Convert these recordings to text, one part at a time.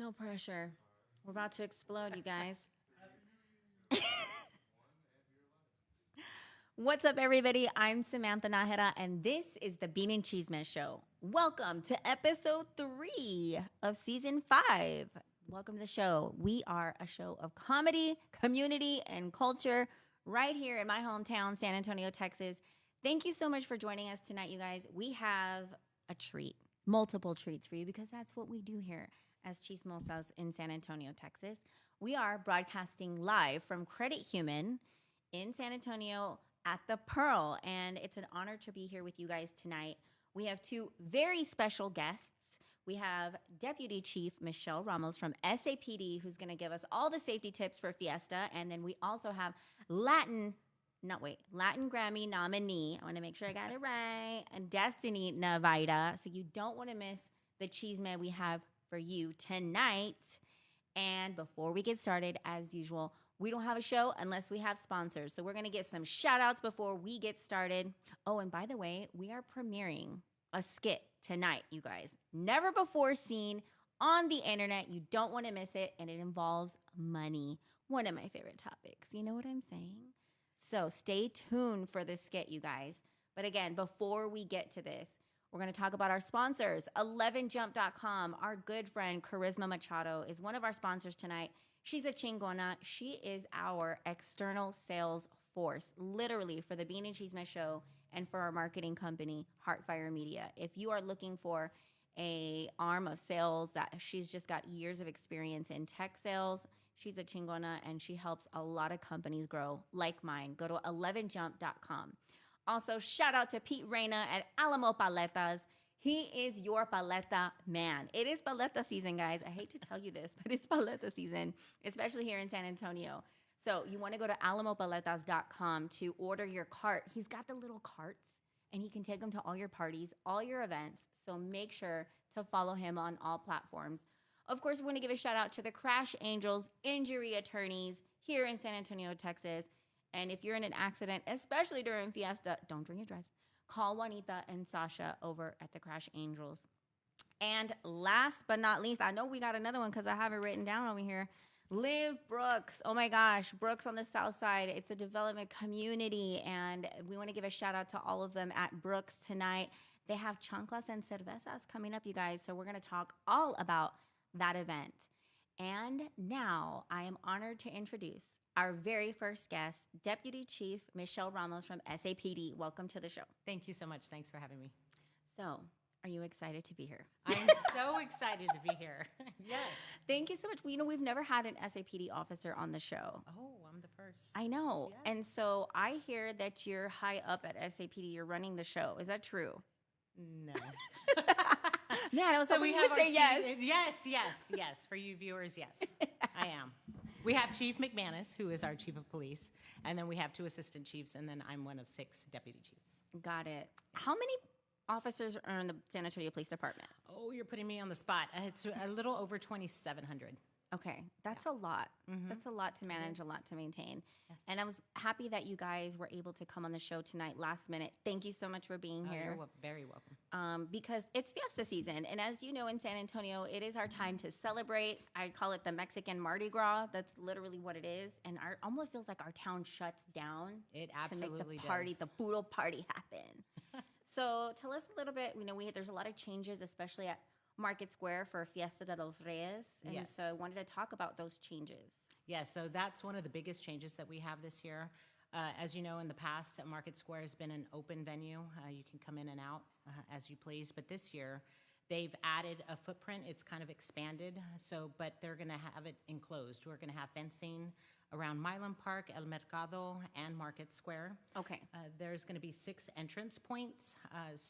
No pressure. We're about to explode, you guys. What's up, everybody? I'm Samantha Nahera, and this is the Bean and Cheeseman Show. Welcome to episode 3 of season 5. Welcome to the show. We are a show of comedy, community, and culture right here in my hometown, San Antonio, Texas. Thank you so much for joining us tonight, you guys. We have a treat, multiple treats for you, because that's what we do here as Chismosas in San Antonio, Texas. We are broadcasting live from Credit Human in San Antonio at the Pearl, and it's an honor to be here with you guys tonight. We have 2 very special guests. We have Deputy Chief Michelle Ramos from SAPD, who's going to give us all the safety tips for Fiesta, and then we also have Latin Grammy nominee, I want to make sure I got it right, and Destiny Navaira, so you don't want to miss the cheese man we have for you tonight. And before we get started, as usual, we don't have a show unless we have sponsors. So we're going to give some shout outs before we get started. Oh, and by the way, we are premiering a skit tonight, you guys. Never before seen on the internet. You don't want to miss it. And it involves money. One of my favorite topics. You know what I'm saying? So stay tuned for this skit, you guys. But again, before we get to this, we're going to talk about our sponsors. 11jump.com. Our good friend Charisma Machado is one of our sponsors tonight. She's a chingona. She is our external sales force, literally, for the Bean and Cheeseman Show and for our marketing company, Heartfire Media. If you are looking for a arm of sales, that she's just got years of experience in tech sales, she's a chingona, and she helps a lot of companies grow like mine. Go to 11jump.com. Also, shout out to Pete Reyna at Alamo Paletas. He is your paleta man. It is paleta season, guys. I hate to tell you this, but it's paleta season, especially here in San Antonio. So you want to go to alamopaletas.com to order your cart. He's got the little carts, and he can take them to all your parties, all your events. So make sure to follow him on all platforms. Of course, we want to give a shout out to the Crash Angels injury attorneys here in San Antonio, Texas. And if you're in an accident, especially during Fiesta, don't drink and drive. Call Juanita and Sasha over at the Crash Angels. And last but not least, I know we got another one because I have it written down over here. Live Brooks. Oh my gosh, Brooks on the south side. It's a development community, and we want to give a shout out to all of them at Brooks tonight. They have Chanclas and Cervezas coming up, you guys. So we're going to talk all about that event. And now I am honored to introduce our very first guest, Deputy Chief Michelle Ramos from SAPD. Welcome to the show. Thank you so much. Thanks for having me. So, are you excited to be here? I'm so excited to be here. Yes. Thank you so much. Well, we've never had an SAPD officer on the show. Oh, I'm the first. I know. Yes. And so I hear that you're high up at SAPD. You're running the show. Is that true? No. Man, I was hoping you would say yes. Yes. For you viewers, yes, I am. We have Chief McManus, who is our chief of police, and then we have 2 assistant chiefs, and then I'm one of 6 deputy chiefs. Got it. How many officers are in the San Antonio Police Department? Oh, you're putting me on the spot. It's a little over 2,700. Okay, that's a lot. Mm-hmm. That's a lot to manage, a lot to maintain. Yes. And I was happy that you guys were able to come on the show tonight last minute. Thank you so much for being here. You're very welcome. Because it's Fiesta season. And as you know, in San Antonio, it is our time to celebrate. I call it the Mexican Mardi Gras. That's literally what it is. And it almost feels like our town shuts down. It absolutely to make the party, does. the puro party happen. So tell us a little bit, there's a lot of changes, especially at Market Square for Fiesta de los Reyes. And yes. So I wanted to talk about those changes. Yeah, so that's one of the biggest changes that we have this year. As you know, in the past, Market Square has been an open venue. You can come in and out as you please. But this year, they've added a footprint. It's kind of expanded. But they're going to have it enclosed. We're going to have fencing around Milan Park, El Mercado, and Market Square. Okay. There's going to be 6 entrance points.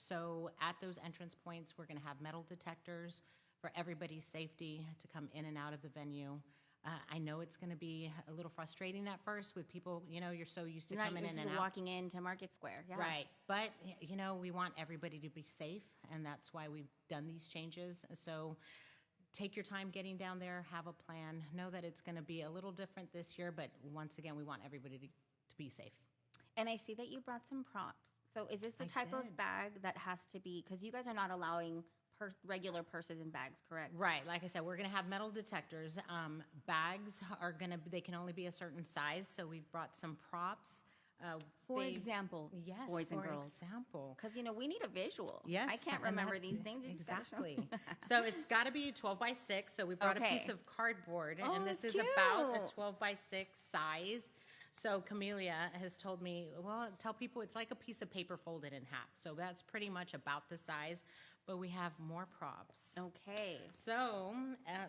So at those entrance points, we're going to have metal detectors for everybody's safety to come in and out of the venue. I know it's going to be a little frustrating at first with people, you're so used to coming in and out. Walking into Market Square, yeah. Right. But, we want everybody to be safe, and that's why we've done these changes. So take your time getting down there, have a plan. Know that it's going to be a little different this year, but once again, we want everybody to be safe. And I see that you brought some props. So is this the type of bag that has to be, because you guys are not allowing regular purses and bags, correct? Right. Like I said, we're going to have metal detectors. Bags are going to, they can only be a certain size. So we've brought some props. For example, yes, boys and for girls. example. Because, we need a visual. Yes. I can't and remember that's- these things. You just gotta show me. Exactly. So it's got to be 12 by 6. So we brought a piece Okay. of cardboard. Oh, and this is cute. about a 12 by 6 size. So Camellia has told me, well, tell people it's like a piece of paper folded in half. So that's pretty much about the size. But we have more props. Okay. So,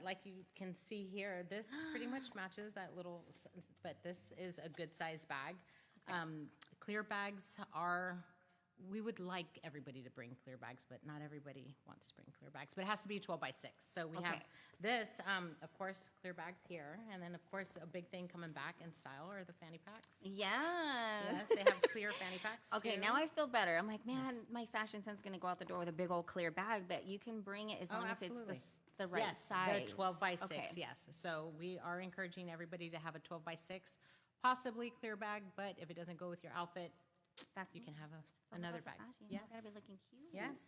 like you can see here, this pretty much matches that little, but this is a good size bag. Clear bags are, we would like everybody to bring clear bags, but not everybody wants to bring clear bags. But it has to be 12 by 6. So we have Okay. this, of course, clear bags here. And then, of course, a big thing coming back in style are the fanny packs. Yes. Yes, they have clear fanny packs, Okay, too. now I feel better. I'm like, man, my fashion sense is going to go out the door with a big old clear bag, but you can bring it as long as absolutely. it's the right Yes, size. they're 12 by 6, Okay. yes. So we are encouraging everybody to have a 12 by 6, possibly clear bag, but if it doesn't go with your outfit, That's you can have all another about the bag. fashion. Yes. I gotta be looking cute. Yes.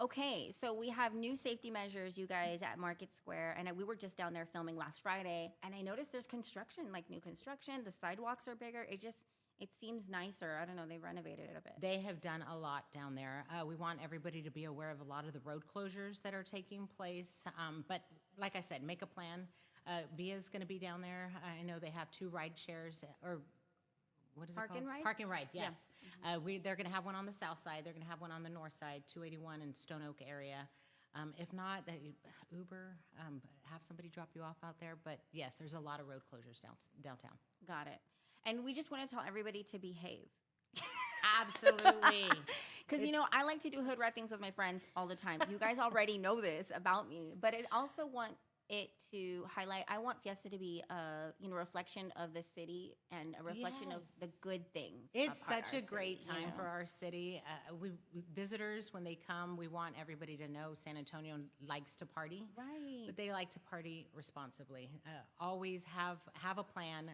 Okay, so we have new safety measures, you guys, at Market Square, and we were just down there filming last Friday, and I noticed there's construction, like new construction. The sidewalks are bigger. It seems nicer. I don't know. They renovated it a bit. They have done a lot down there. We want everybody to be aware of a lot of the road closures that are taking place. But like I said, make a plan. Via's going to be down there. I know they have 2 ride shares, or what is Park it called? and ride? Park and ride, Yeah. yes. They're going to have one on the south side. They're going to have one on the north side, 281 in Stone Oak area. If not, Uber, have somebody drop you off out there. But yes, there's a lot of road closures downtown. Got it. And we just want to tell everybody to behave. Absolutely. Because, I like to do hood rat things with my friends all the time. You guys already know this about me. But I also want it to highlight, I want Fiesta to be a reflection of the city and a reflection of the good things. It's about such our a great city, time for our city. Visitors, when they come, we want everybody to know San Antonio likes to party. Right. But they like to party responsibly. Always have a plan.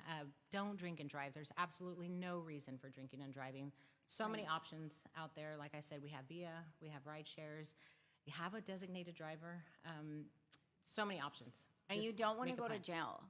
Don't drink and drive. There's absolutely no reason for drinking and driving. So many options out there. Like I said, we have Via, we have ride shares. You have a designated driver. So many options. And you Just don't want to make a go to plan. jail.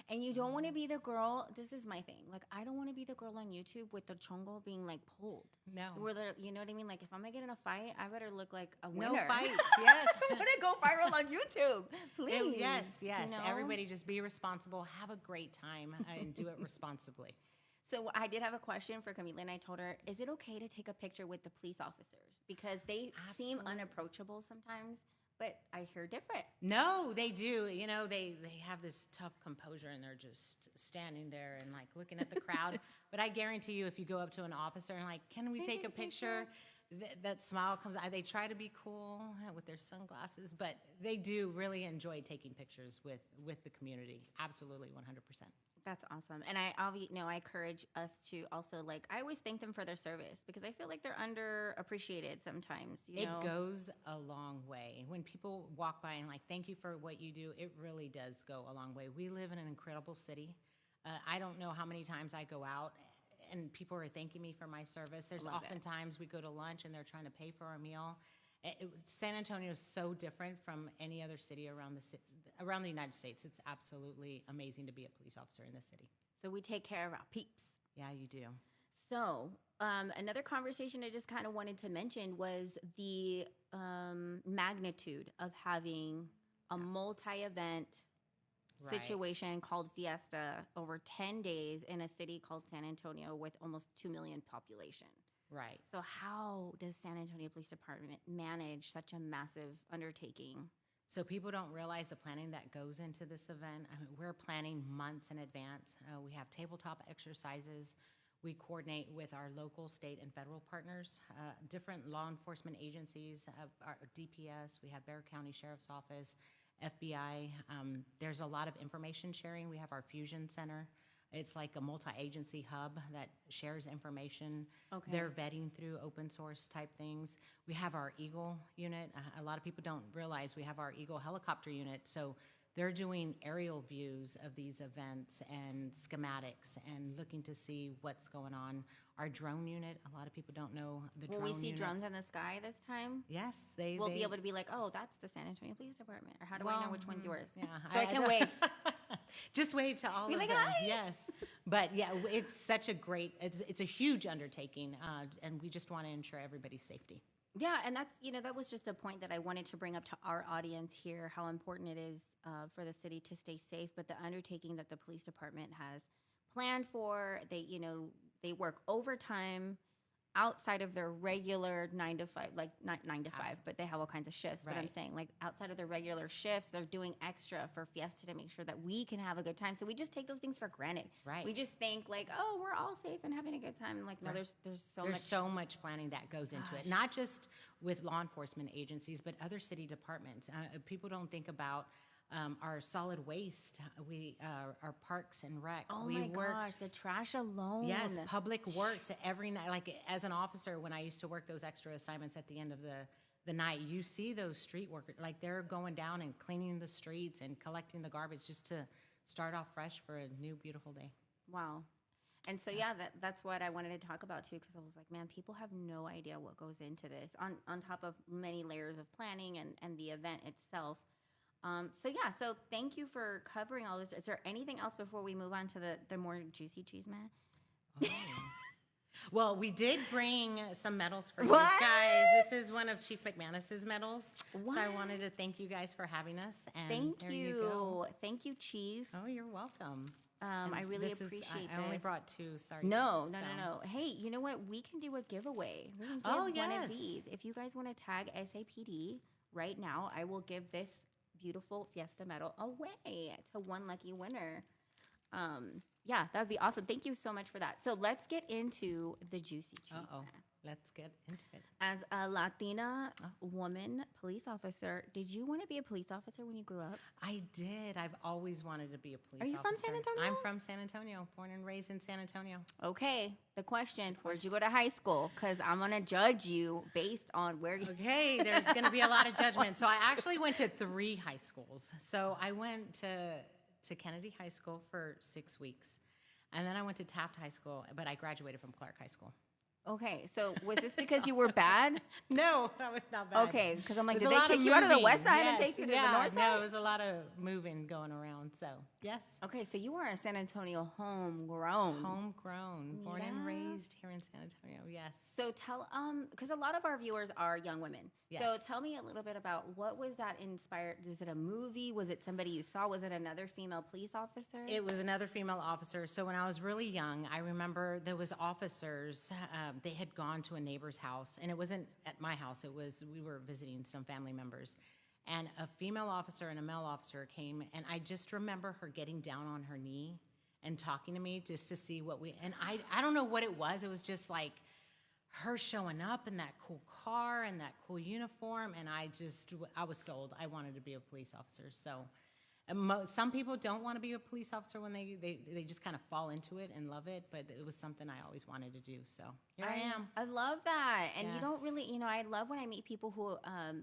And you don't want to be the girl. This is my thing. Like, I don't want to be the girl on YouTube with the chongo being like pulled. No. Where you know what I mean? Like, if I'm gonna get in a fight, I better look like a No winner. fights, yes. I want to go viral on YouTube, please. Yes, yes. You know? Everybody just be responsible, have a great time, and do it responsibly. So I did have a question for Camila, and I told her, is it okay to take a picture with the police officers? Because they seem Absolutely. unapproachable sometimes, but I hear different. No, they do. They have this tough composure, and they're just standing there and like looking at the crowd. But I guarantee you, if you go up to an officer and like, can we take a picture? That smile comes out. They try to be cool with their sunglasses, but they do really enjoy taking pictures with the community. Absolutely, 100%. That's awesome. And I encourage us to also, I always thank them for their service because I feel like they're underappreciated sometimes. It goes a long way. When people walk by and thank you for what you do, it really does go a long way. We live in an incredible city. I don't know how many times I go out and people are thanking me for my service. There's oftentimes we go to lunch and they're trying to pay for our meal. San Antonio is so different from any other city around the United States. It's absolutely amazing to be a police officer in this city. So we take care of our peeps. Yeah, you do. So another conversation I just kind of wanted to mention was the magnitude of having a multi-event situation called Fiesta over 10 days in a city called San Antonio with almost 2 million population. Right. So how does San Antonio Police Department manage such a massive undertaking? So people don't realize the planning that goes into this event. I mean, we're planning months in advance. We have tabletop exercises. We coordinate with our local, state, and federal partners, different law enforcement agencies, our DPS, we have Bexar County Sheriff's Office, FBI. There's a lot of information sharing. We have our Fusion Center. It's like a multi-agency hub that shares information. Okay. They're vetting through open source type things. We have our Eagle unit. A lot of people don't realize we have our Eagle helicopter unit. So they're doing aerial views of these events and schematics and looking to see what's going on. Our drone unit, a lot of people don't know the Will drone we see unit. drones in the sky this time? Yes, We'll be able to be like, oh, that's the San Antonio Police Department. Or how do I know which one's yours? Yeah, So I can wave. Just wave to all Be of like, them. "Hi." Yes, but yeah, it's such a great. It's a huge undertaking, and we just want to ensure everybody's safety. Yeah, and that's, that was just a point that I wanted to bring up to our audience here, how important it is for the city to stay safe, but the undertaking that the police department has planned for, they work overtime outside of their regular 9 to 5, like not 9 to 5, but they have all kinds of shifts. But I'm Right. saying, like, outside of their regular shifts, they're doing extra for Fiesta to make sure that we can have a good time. So we just take those things for granted. Right. We just think like, oh, we're all safe and having a good time. And like, no, Right. there's There's so much planning that goes into it, Gosh. not just with law enforcement agencies, but other city departments. People don't think about our solid waste, our parks and rec. Oh we my work, gosh, the trash alone. Yes, public works every night. Like as an officer, when I used to work those extra assignments at the end of the night, you see those street workers, like they're going down and cleaning the streets and collecting the garbage just to start off fresh for a new, beautiful day. Wow. And so, yeah, that's what I wanted to talk about too, because I was like, man, people have no idea what goes into this on top of many layers of planning and the event itself. So thank you for covering all this. Is there anything else before we move on to the more juicy cheese, man? Oh. Well, we did bring some medals for What? you guys. This is one of Chief McManus's medals. So I wanted to thank you guys for having us. And Thank there you. go. Thank you, Chief. Oh, you're welcome. I really This is- appreciate I only this. brought two. Sorry. No. So- Hey, you know what? We can do a giveaway. We can give Oh, one yes. of these. If you guys want to tag SAPD right now, I will give this beautiful Fiesta medal away to one lucky winner. Yeah, that would be awesome. Thank you so much for that. So let's get into the juicy cheese. Uh-oh. man. Let's get into it. As a Latina woman police officer, did you want to be a police officer when you grew up? I did. I've always wanted to be a police Are you from officer. San Antonio? I'm from San Antonio, born and raised in San Antonio. Okay, the question, where'd you go to high school? Because I'm going to judge you based on where you... Okay, there's going to be a lot of judgment. So I actually went to 3 high schools. So I went to Kennedy High School for 6 weeks. And then I went to Taft High School, but I graduated from Clark High School. Okay, so was this because you were bad? No, that was not bad. Okay, because I'm like, There's did a they lot of kick you out of the moving. west side and Yes, take you to yeah, the north No, side? it was a lot of moving going around. So, yes. Okay, so you were a San Antonio homegrown. Homegrown, born and Yeah. raised here in San Antonio, yes. So tell, because a lot of our viewers are young women. So Yes. tell me a little bit about what was that inspired? Was it a movie? Was it somebody you saw? Was it another female police officer? It was another female officer. So when I was really young, I remember there was officers. They had gone to a neighbor's house, and it wasn't at my house. It was we were visiting some family members, and a female officer and a male officer came, and I just remember her getting down on her knee and talking to me just to see what we. And I don't know what it was. It was just like her showing up in that cool car and that cool uniform, and I was sold. I wanted to be a police officer. So. Some people don't want to be a police officer when they just kind of fall into it and love it, but it was something I always wanted to do. So here I am. I love that. And you don't Yes. really, I love when I meet people who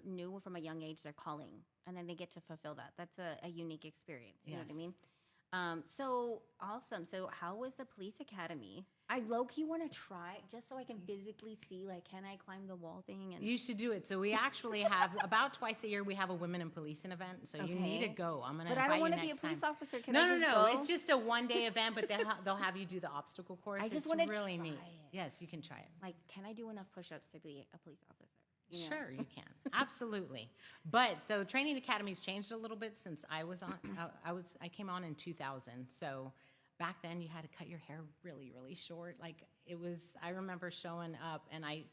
knew from a young age their calling, and then they get to fulfill that. That's a unique experience. You know what I Yes. mean? So awesome. So how was the police academy? I low-key want to try just so I can physically see, like, can I climb the wall thing? And You should do it. So we actually have about twice a year we have a women in policing event. So you need to Okay. go. I'm gonna. But I invite don't you want to be a next police time. officer. Can No, I just no. go? It's just a one-day event, but they'll have you do the obstacle course. I just It's wanna really try neat. it. Yes, you can try it. Like, can I do enough push-ups to be a police officer? You know? Sure, you can. Absolutely. But so training academies changed a little bit since I was on. I came on in 2000. So back then you had to cut your hair really, really short. Like it was. I remember showing up, and I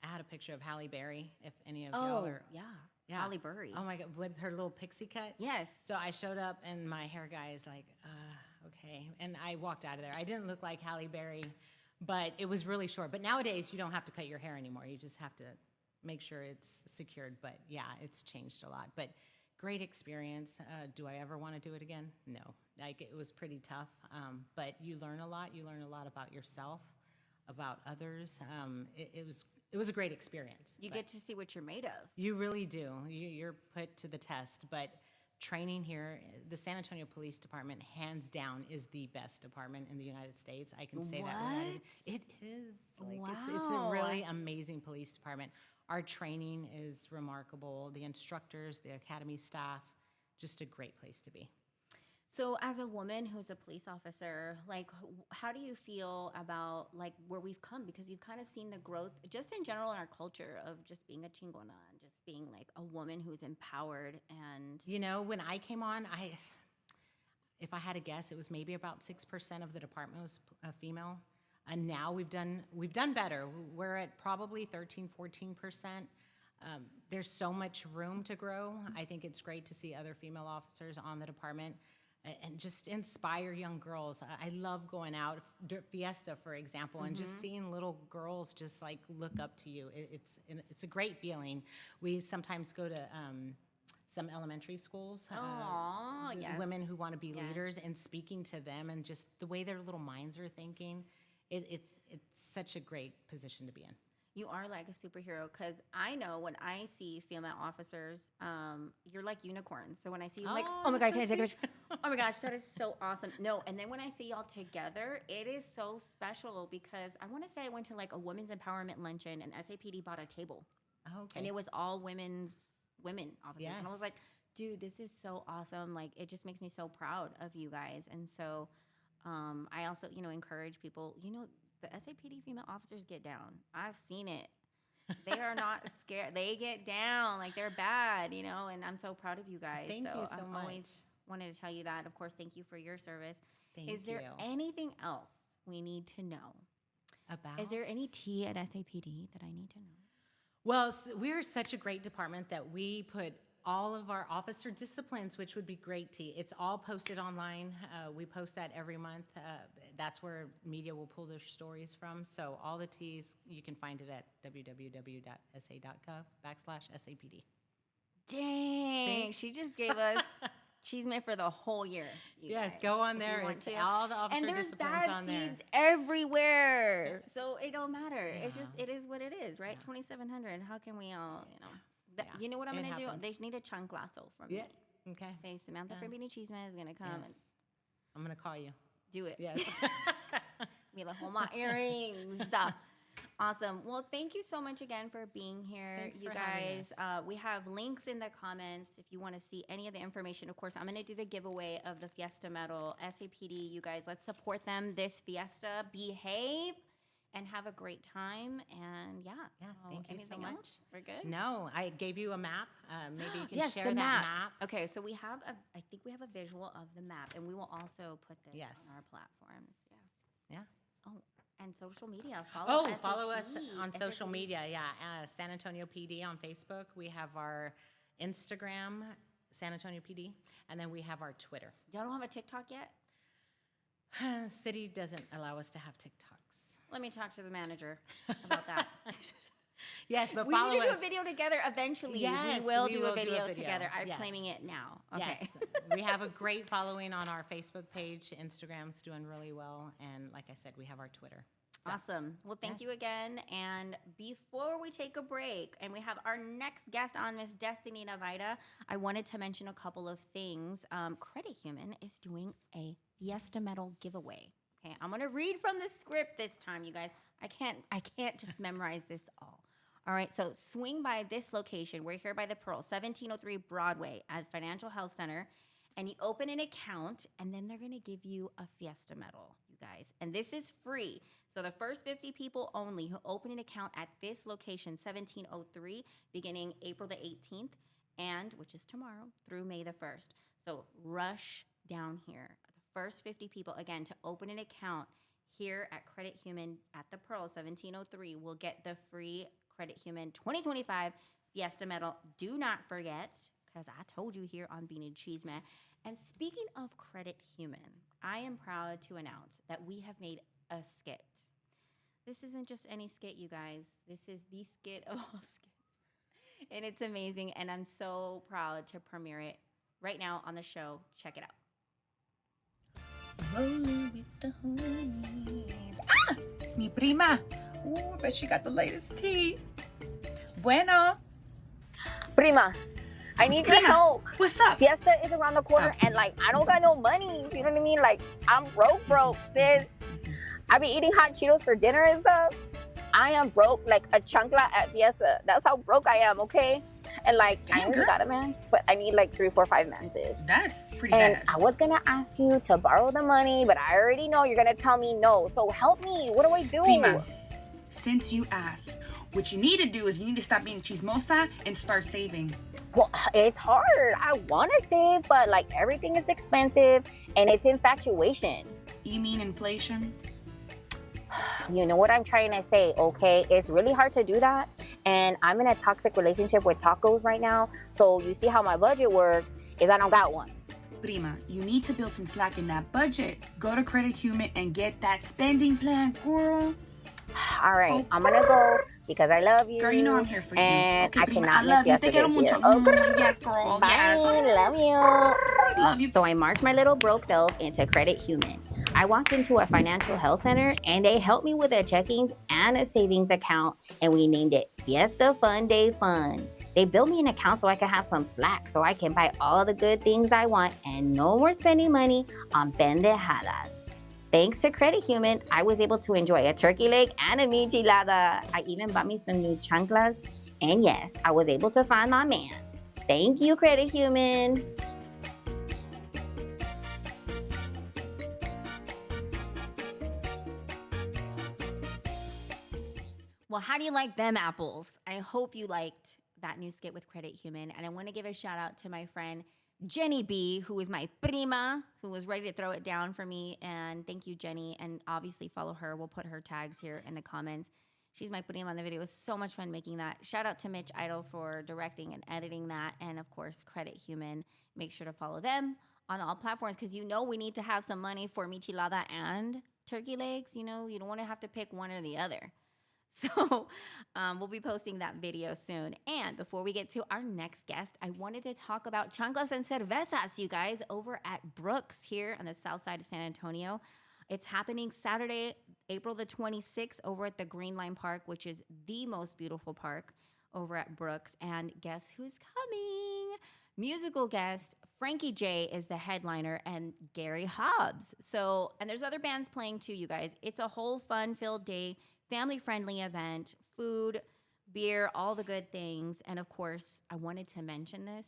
had a picture of Halle Berry. If any of y'all Oh, are. yeah. Yeah. Halle Berry. Oh my God, with her little pixie cut. Yes. So I showed up, and my hair guy is like, okay. And I walked out of there. I didn't look like Halle Berry, but it was really short. But nowadays, you don't have to cut your hair anymore. You just have to make sure it's secured. But yeah, it's changed a lot. But great experience. Do I ever want to do it again? No. Like it was pretty tough. But you learn a lot. You learn a lot about yourself, about others. It was a great experience. You But get to see what you're made of. you really do. You're put to the test. But training here, the San Antonio Police Department, hands down, is the best department in the United States. I can say that without it is. Like, it's a really amazing police department. Our training is remarkable. The instructors, the academy staff, just a great place to be. So as a woman who's a police officer, like, how do you feel about, like, where we've come? Because you've kind of seen the growth just in general in our culture of just being a chingona and just being like a woman who's empowered. And you know, when I came on, if I had to guess, it was maybe about 6% of the department was female. And now we've done better. We're at probably 13-14%. There's so much room to grow. I think it's great to see other female officers on the department and just inspire young girls. I love going out, Fiesta, for example, and just seeing little girls just like look up to you. It's a great feeling. We sometimes go to some elementary schools, women who want to be leaders, and speaking to them and just the way their little minds are thinking. It's such a great position to be in. you are like a superhero, because I know when I see female officers, you're like unicorns. So when I see you, I'm like, oh my God, can I take a picture? Oh my gosh, that is so awesome. No, and then when I see y'all together, it is so special, because I want to say I went to like a women's empowerment luncheon and SAPD bought a table. Oh, okay. And it was all women officers. Yes. And I was like, dude, this is so awesome. Like, it just makes me so proud of you guys. And so I also, encourage people, the SAPD female officers get down. I've seen it. They are not scared. They get down. Like, they're bad, and I'm so proud of you guys. Thank you so much. Always wanted to tell you that. Of course, thank you for your service. Is there anything else we need to know? Is there any tea at SAPD that I need to know? Well, we're such a great department that we put all of our officer disciplines, which would be great tea. It's all posted online. We post that every month. That's where media will pull their stories from. So all the teas, you can find it at www.sa.gov/SAPD. Dang, she just gave us Cheesemate for the whole year. Yes, go on there. It's all the officer disciplines on there. And there's bad seeds everywhere. So it don't matter. Yeah. It's just, it is what it is, right? Yeah. 2,700. How can we all, You know what I'm going to do? They need a chanclazo from me. Okay. Say, Samantha from Beanie Cheesemate is going to come. Yes. And I'm going to call you. Do it. Yes. Be like, hold my earrings. Awesome. Well, thank you so much again for being here. Thanks you for guys. We have links in the comments if you want to see any of the information. Of course, I'm going to do the giveaway of the Fiesta medal. SAPD, you guys, let's support them this Fiesta. Behave and have a great time. And thank you so much. Else? We're good? No, I gave you a map. Maybe you can share that map. Okay, so I think we have a visual of the map, and we will also put this on our platforms. Yeah. Oh, and social media. Follow us on social media. Yeah, San Antonio PD on Facebook. We have our Instagram, San Antonio PD, and then we have our Twitter. Y'all don't have a TikTok yet? City doesn't allow us to have TikToks. Let me talk to the manager about that. Yes, but we follow us. We need to do a video together eventually. Yes, we will do a video together. I'm claiming it now. Okay. Yes, we have a great following on our Facebook page. Instagram's doing really well. And like I said, we have our Twitter. So, awesome. Well, thank you again. And before we take a break and we have our next guest on, Miss Destiny Navaira, I wanted to mention a couple of things. Credit Human is doing a Fiesta Medal giveaway. Okay, I'm going to read from the script this time, you guys. I can't just memorize this all. All right, so swing by this location. We're here by the Pearl, 1703 Broadway at Financial Health Center, and you open an account, and then they're going to give you a Fiesta medal, you guys. And this is free. So the first 50 people only who open an account at this location, 1703, beginning April the 18th, and which is tomorrow, through May the 1st. So rush down here. The first 50 people, again, to open an account here at Credit Human at the Pearl, 1703, will get the free Credit Human 2025 Fiesta medal. Do not forget, because I told you here on Bean and Cheesemate. And speaking of Credit Human, I am proud to announce that we have made a skit. This isn't just any skit, you guys. This is the skit of all skits. And it's amazing, and I'm so proud to premiere it right now on the show. Check it out. Rolling with the homies. Ah! It's mi prima. Ooh, I bet she got the latest tea. Bueno. Prima, I need your Prima, help. what's up? Fiesta is around the corner, and like I don't got no money. You know what I mean? Like I'm broke, sis. I be eating hot Cheetos for dinner and stuff. I am broke like a chancla at Fiesta. That's how broke I am, okay? And like I Damn, only girl. got a man, but I need like 3, 4, 5 manses. That's pretty And bad. I was gonna ask you to borrow the money, but I already know you're gonna tell me no. So help me. What do I do? Prima, since you asked, what you need to do is you need to stop being chismosa and start saving. Well, it's hard. I want to save, but like everything is expensive and it's infatuation. You mean inflation? You know what I'm trying to say, okay? It's really hard to do that. And I'm in a toxic relationship with tacos right now. So you see how my budget works is I don't got one. Prima, you need to build some slack in that budget. Go to Credit Human and get that spending plan, girl. All right, Oh, I'm gonna go because I love you. Girl, you know I'm here for you. And Okay, I Prima, cannot I love miss you. Te quiero yesterday. mucho. Yes, girl. Bye, Yes. love you. Love you. So I marched my little broke self into Credit Human. I walked into a financial health center and they helped me with a checkings and a savings account, and we named it Fiesta Fun Day Fun. They built me an account so I can have some slack so I can buy all the good things I want and no more spending money on pendejadas. Thanks to Credit Human, I was able to enjoy a turkey leg and a michelada. I even bought me some new chanclas. And yes, I was able to find my mans. Thank you, Credit Human. Well, how do you like them apples? I hope you liked that new skit with Credit Human. And I want to give a shout out to my friend Jenny B, who is my prima, who was ready to throw it down for me. And thank you, Jenny. And obviously follow her. We'll put her tags here in the comments. She's my prima on the video. It was so much fun making that. Shout out to Mitch Idol for directing and editing that. And of course, Credit Human. Make sure to follow them on all platforms because you know we need to have some money for michelada and turkey legs. You know, you don't want to have to pick one or the other. So we'll be posting that video soon. And before we get to our next guest, I wanted to talk about Chanclas and Cervezas, you guys, over at Brooks here on the south side of San Antonio. It's happening Saturday, April the 26th over at the Green Line Park, which is the most beautiful park over at Brooks. And guess who's coming? Musical guest Frankie J is the headliner and Gary Hobbs. So, and there's other bands playing too, you guys. It's a whole fun-filled day, family-friendly event, food, beer, all the good things. And of course, I wanted to mention this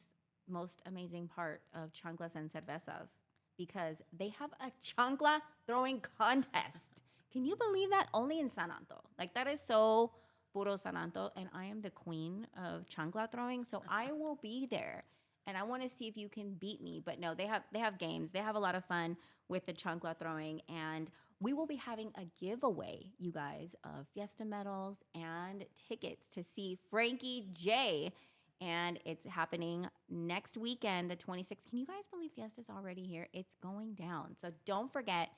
most amazing part of Chanclas and Cervezas because they have a chancla throwing contest. Can you believe that? Only in San Anto. Like that is so puro San Anto, and I am the queen of chancla throwing, so I will be there. And I want to see if you can beat me. But no, they have games. They have a lot of fun with the chancla throwing. And we will be having a giveaway, you guys, of Fiesta medals and tickets to see Frankie J. And it's happening next weekend, the 26th. Can you guys believe Fiesta's already here? It's going down. So don't forget,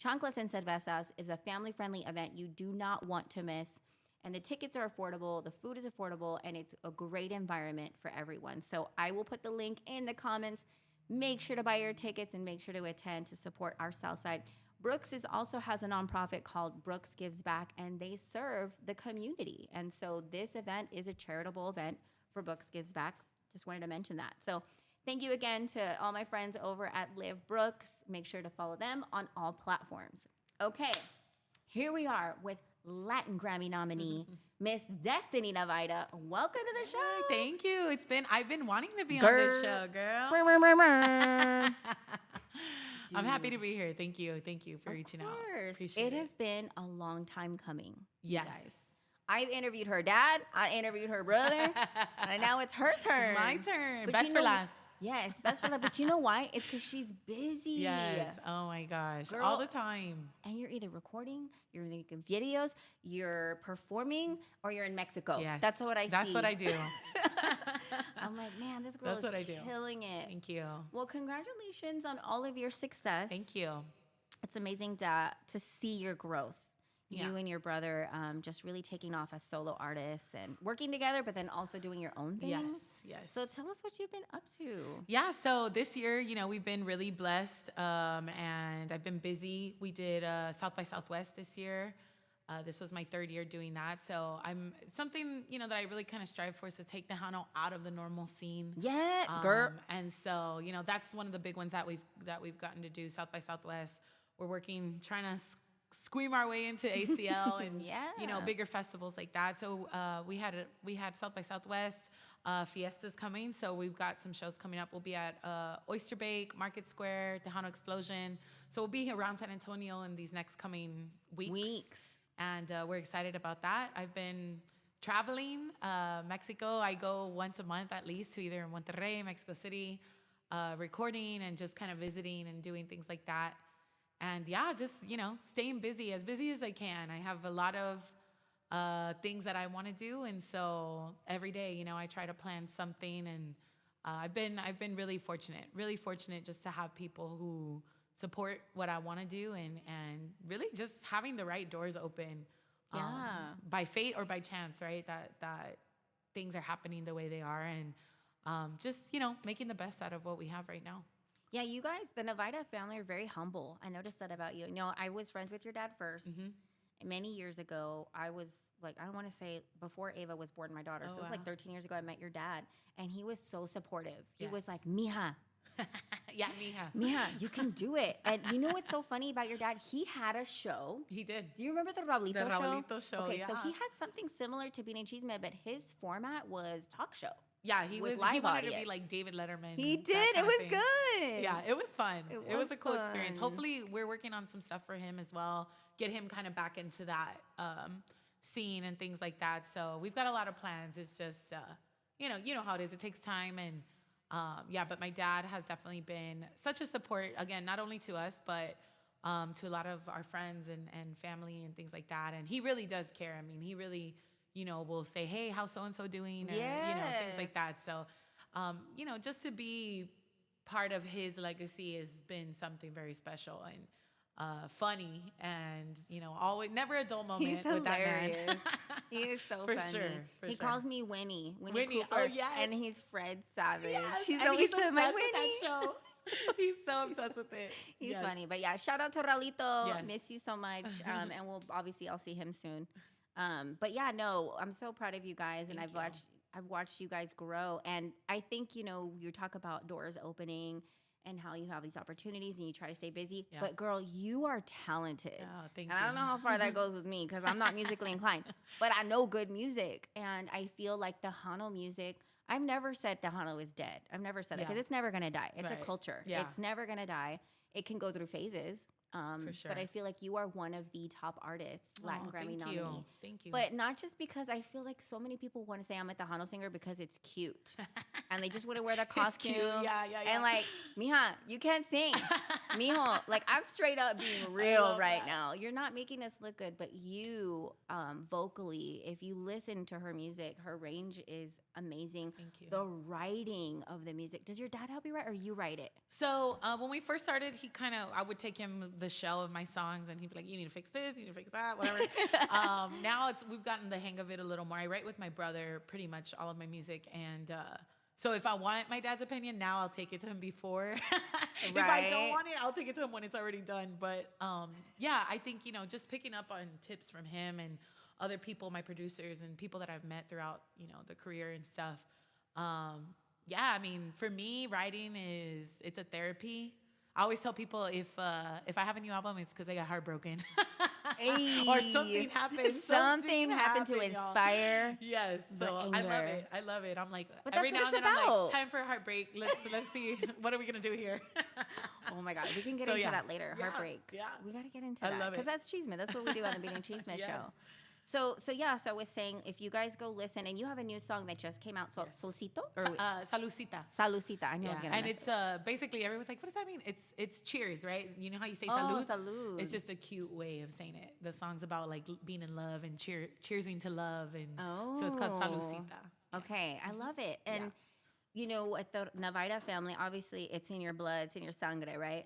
Chanclas and Cervezas is a family-friendly event you do not want to miss. And the tickets are affordable, the food is affordable, and it's a great environment for everyone. So I will put the link in the comments. Make sure to buy your tickets and make sure to attend to support our Southside. Brooks also has a nonprofit called Brooks Gives Back, and they serve the community. And so this event is a charitable event for Brooks Gives Back. Just wanted to mention that. So thank you again to all my friends over at Live Brooks. Make sure to follow them on all platforms. Okay, here we are with Latin Grammy nominee, Miss Destiny Navaira. Welcome to the show. Hi, thank you. I've been wanting to be on this show, girl. I'm happy to be here. Thank you. Thank you for reaching out. Appreciate It has been a long time coming, Yes. you guys. I've interviewed her dad, I interviewed her brother, and now it's her turn. It's my turn. But Best you for know- last. Yes, best for last. But you know why? It's because she's busy. Yes. Oh my gosh. Girl. All the time. And you're either recording, you're making videos, you're performing, or you're in Mexico. Yes. That's what I see. That's what I do. I'm like, man, this girl That's what I do. killing it. Thank you. Well, congratulations on all of your success. Thank you. It's amazing to see your growth. You and your brother just really taking off as solo artists and working together, but then also doing your own thing. Yes. So tell us what you've been up to. Yeah, so this year, we've been really blessed, and I've been busy. We did South by Southwest this year. This was my third year doing that. So something, that I really kind of strive for is to take Tejano out of the normal scene. Yeah, girl. And so, that's one of the big ones that we've gotten to do. South by Southwest. We're working, trying to squeam our way into ACL and, Yeah. bigger festivals like that. So we had South by Southwest. Fiesta's coming, so we've got some shows coming up. We'll be at Oyster Bake, Market Square, Tejano Explosion. So we'll be around San Antonio in these next coming weeks. And we're excited about that. I've been traveling Mexico. I go once a month at least to either Monterrey, Mexico City, recording and just kind of visiting and doing things like that. And just, staying busy as I can. I have a lot of things that I want to do. And so every day, I try to plan something. And I've been really fortunate just to have people who support what I want to do and really just having the right doors open by fate or by chance, right? That things are happening the way they are and just, making the best out of what we have right now. Yeah, you guys, the Navaira family are very humble. I noticed that about you. I was friends with your dad first. Many years ago, I was like, I want to say before Ava was born, my daughter. So it was like 13 years ago, I met your dad. And he was so supportive. He was like, mija. Yeah, mija. Mija, you can do it. And you know what's so funny about your dad? He had a show. He did. Do you remember the Raulito show? The Raulito show, Okay, yeah. so he had something similar to Bean and Chisme, but his format was talk show. Yeah, he with wanted audience. to be like David Letterman. He that did. kind It of was thing. good. Yeah, it was fun. It was a cool fun. experience. Hopefully, we're working on some stuff for him as well. Get him kind of back into that scene and things like that. So we've got a lot of plans. It's just, you know how it is. It takes time and but my dad has definitely been such a support. Again, not only to us, but to a lot of our friends and family and things like that. And he really does care. I mean, he really, will say, hey, how's so-and-so doing? And, things like that. So, just to be part of his legacy has been something very special and funny and, always never a dull moment He's with that man. hilarious. He is so For funny. sure, He sure. calls me Winnie Winnie, Cooper, oh, yes. and he's Fred Savage. Yes, He's and always he's saying, my obsessed with Winnie. that show. He's so obsessed with it. He's Yes. funny, but yeah, shout out to Raulito. Yes. Miss you so much, and I'll see him soon. But yeah, no, I'm so proud of you guys, and Thank I've watched you guys grow, and I think you talk about doors opening and how you have these opportunities and you try to stay busy. Yeah. But girl, you are talented. Oh, thank And you. I don't know how far that goes with me because I'm not musically inclined, but I know good music, and I feel like Tejano music. I've never said Tejano is dead. I've never said that because Yeah. it's never gonna die. It's Right. a culture. Yeah. It's never gonna die. It can go through phases. For sure. But I feel like you are one of the top artists, Latin Oh, Grammy thank nominee. you. Thank you. But not just because I feel like so many people want to say I'm a Tejano singer because it's cute. And they just want to wear the costume. cute. Yeah. And like, mija, you can't sing. Mijo, like I'm straight up being real love right that. now. You're not making us look good, but you vocally, if you listen to her music, her range is amazing. Thank you. The writing of the music. Does your dad help you write or you write it? So when we first started, I would take him the shell of my songs, and he'd be like, "You need to fix this, you need to fix that, whatever." Now we've gotten the hang of it a little more. I write with my brother pretty much all of my music, and so if I want my dad's opinion now, I'll take it to him before. If I don't Right. want it, I'll take it to him when it's already done. But I think just picking up on tips from him and other people, my producers and people that I've met throughout the career and stuff. I mean, for me, writing it's a therapy. I always tell people if I have a new album, it's because I got heartbroken. Or something happened. Something happened to y'all. inspire. Yes, the so I love anger. it. I love it. I'm like But every that's now what and it's then I'm about. like, time for a heartbreak. Let's see what are we gonna do here. Oh my God, we can get So, into yeah. that later. Yeah, Heartbreaks. yeah. We got to get into I that love because it. that's Chisme. That's what we do on the Bean and Chisme Yes. show. So I was saying, if you guys go listen, and you have a new song that just came out, Yes. Solcito or Salucita. Salucita. I knew I was gonna. And mess it's it. basically everyone's like, what does that mean? It's cheers, right? You know how you say Oh, salud? salud. It's just a cute way of saying it. The song's about like being in love and cheersing to love, and so it's called Oh. Salucita. Okay, I love it. And at the Navaira family, obviously it's in your blood, it's in your sangre, right?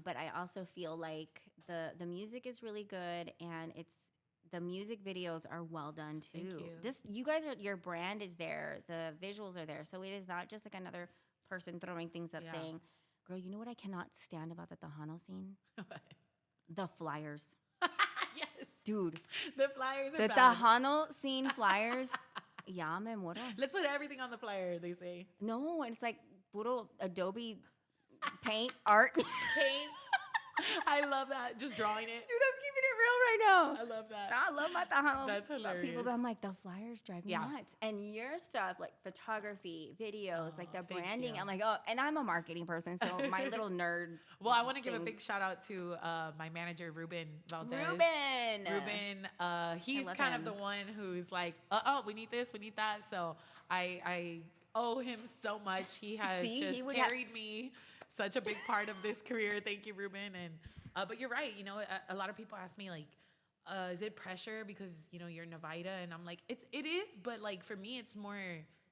But I also feel like the music is really good, and the music videos are well done too. Thank you. You guys your brand is there, the visuals are there, so it is not just like another person throwing things up Yeah. saying, "Girl, you know what I cannot stand about the Tejano scene? The flyers." Yes. Dude, The flyers are the bad. Tejano scene flyers. Ya me muero. Let's put everything on the flyer, they say. No, it's like puro Adobe paint art. Dude, Paint. I love that. Just drawing it. I'm keeping it real right now. I love that. I love my Tejano That's hilarious. people, but I'm like, the flyers drive me Yeah. nuts. And your stuff, like photography, videos, like the thank branding. you. I'm like, oh, and I'm a marketing person, so my little nerd. Well, I want to give a thing. big shout out to my manager, Ruben Valdez. Ruben. He's love kind him. of the one who's like, we need this, we need that. So I owe him so much. He has See, just he would carried me such a big part of this career. Thank you, Ruben. And but you're right. You know, a lot of people ask me like, is it pressure because you're Navaira? And I'm like, it is, but like for me, it's more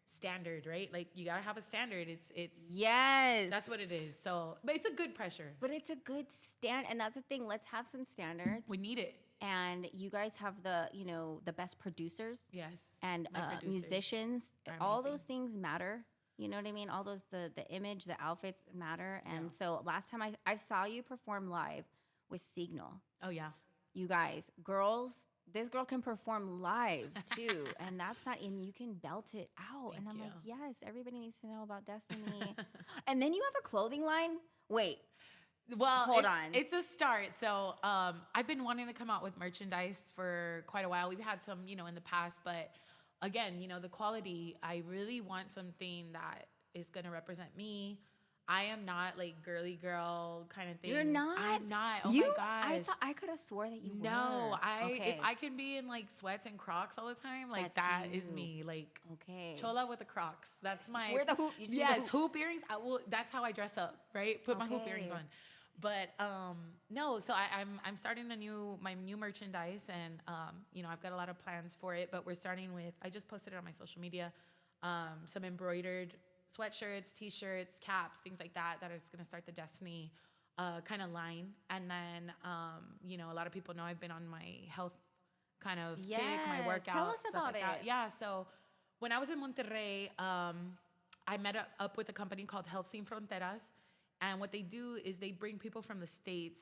standard, right? Like you gotta have a standard. It's Yes. that's what it is. So, but it's a good pressure. But it's a good stand, and that's the thing. Let's have some standards. We need it. And you guys have the best producers Yes. and My producers musicians. are All amazing. those things matter. You know what I mean? All those the image, the outfits matter. And so last time I saw you perform live with Signal. Oh yeah. You guys, girls, this girl can perform live too, and that's not in. You can belt it out, and I'm like, yes, everybody needs to know about Destiny. And then you have a clothing line. Wait, Well, Hold on. It's a start. So I've been wanting to come out with merchandise for quite a while. We've had some, in the past, but again, the quality, I really want something that is going to represent me. I am not like girly girl kind of thing. you're not. I'm not. Oh you, my gosh. I thought I could have swore that you were. No, Okay. if I can be in like sweats and Crocs all the time, like That's that is you. me. Like Okay. chola with the Crocs. That's my Wear the hoop. You just need the yes, hoop. hoop earrings. I will. That's how I dress up. Right, put my hoop earrings Okay. on. But no, so I'm starting my new merchandise, and I've got a lot of plans for it. But we're starting with, I just posted it on my social media, some embroidered sweatshirts, t-shirts, caps, things like that. That is going to start the Destiny kind of line. And then a lot of people know I've been on my health kind of kick, my Yes, workout. tell us stuff about like that. it. Yeah. So when I was in Monterrey, I met up with a company called Health Sin Fronteras. And what they do is they bring people from the States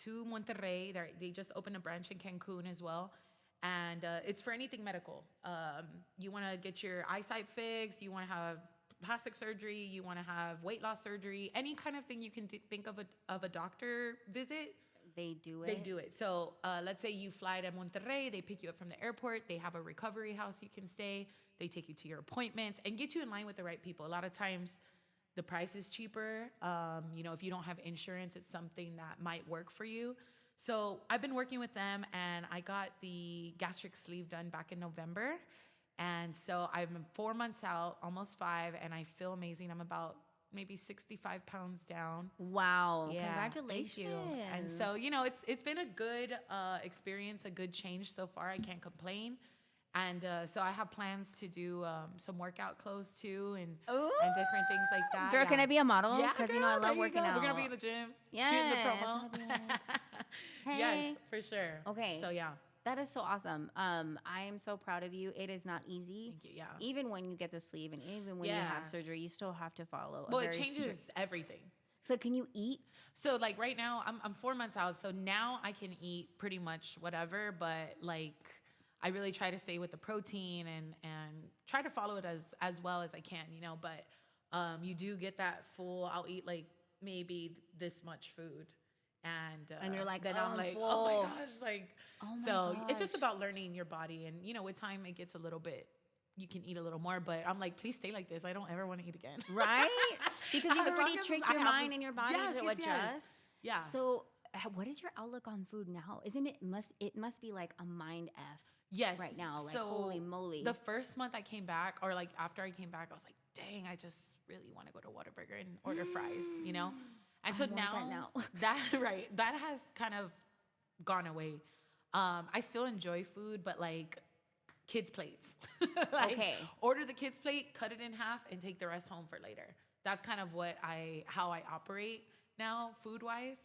to Monterrey. They just opened a branch in Cancun as well. And it's for anything medical. You want to get your eyesight fixed. You want to have plastic surgery. You want to have weight loss surgery. Any kind of thing you can think of a doctor visit. They do it. They do it. So let's say you fly to Monterrey. They pick you up from the airport. They have a recovery house you can stay. They take you to your appointments and get you in line with the right people. A lot of times, the price is cheaper. If you don't have insurance, it's something that might work for you. So I've been working with them, and I got the gastric sleeve done back in November. And so I'm 4 months out, almost 5, and I feel amazing. I'm about maybe 65 pounds down. Wow. Yeah, Congratulations. thank you. And so, it's been a good experience, a good change so far. I can't complain. And so I have plans to do some workout clothes too, and different things like that. Girl, can I be a model? Yeah, Because girl, I there love you working go. out. We're gonna be in the gym, Yes, shooting the promo. Hey. Yes, for sure. Okay. So yeah, That is so awesome. I am so proud of you. It is not easy. thank you. Yeah. Even when you get the sleeve and even when you Yeah. have surgery, you still have to follow. Well, it changes everything. So can you eat? So like right now, I'm 4 months out, so now I can eat pretty much whatever, but like I really try to stay with the protein and try to follow it as well as I can, But you do get that full. I'll eat like maybe this much food, and you're like, then "Oh, I'm I'm like, full." oh my gosh, like Oh my so it's just gosh. about learning your body, and with time it gets a little bit. You can eat a little more, but I'm like, please stay like this. I don't ever want to eat again. Right? Because you've As long already as tricked I your have mind this- and your body Yes, to yes, yes. adjust. Yeah. So what is your outlook on food now? Isn't it must be like a mind F Yes. right now. Like So holy moly. The first month I came back, or like after I came back, I was like, dang, I just really want to go to Whataburger and order fries, And so I want that now. that has kind of gone away. I still enjoy food, but like kids' plates. Like, Okay. order the kids' plate, cut it in half, and take the rest home for later. That's kind of how I operate now, food-wise.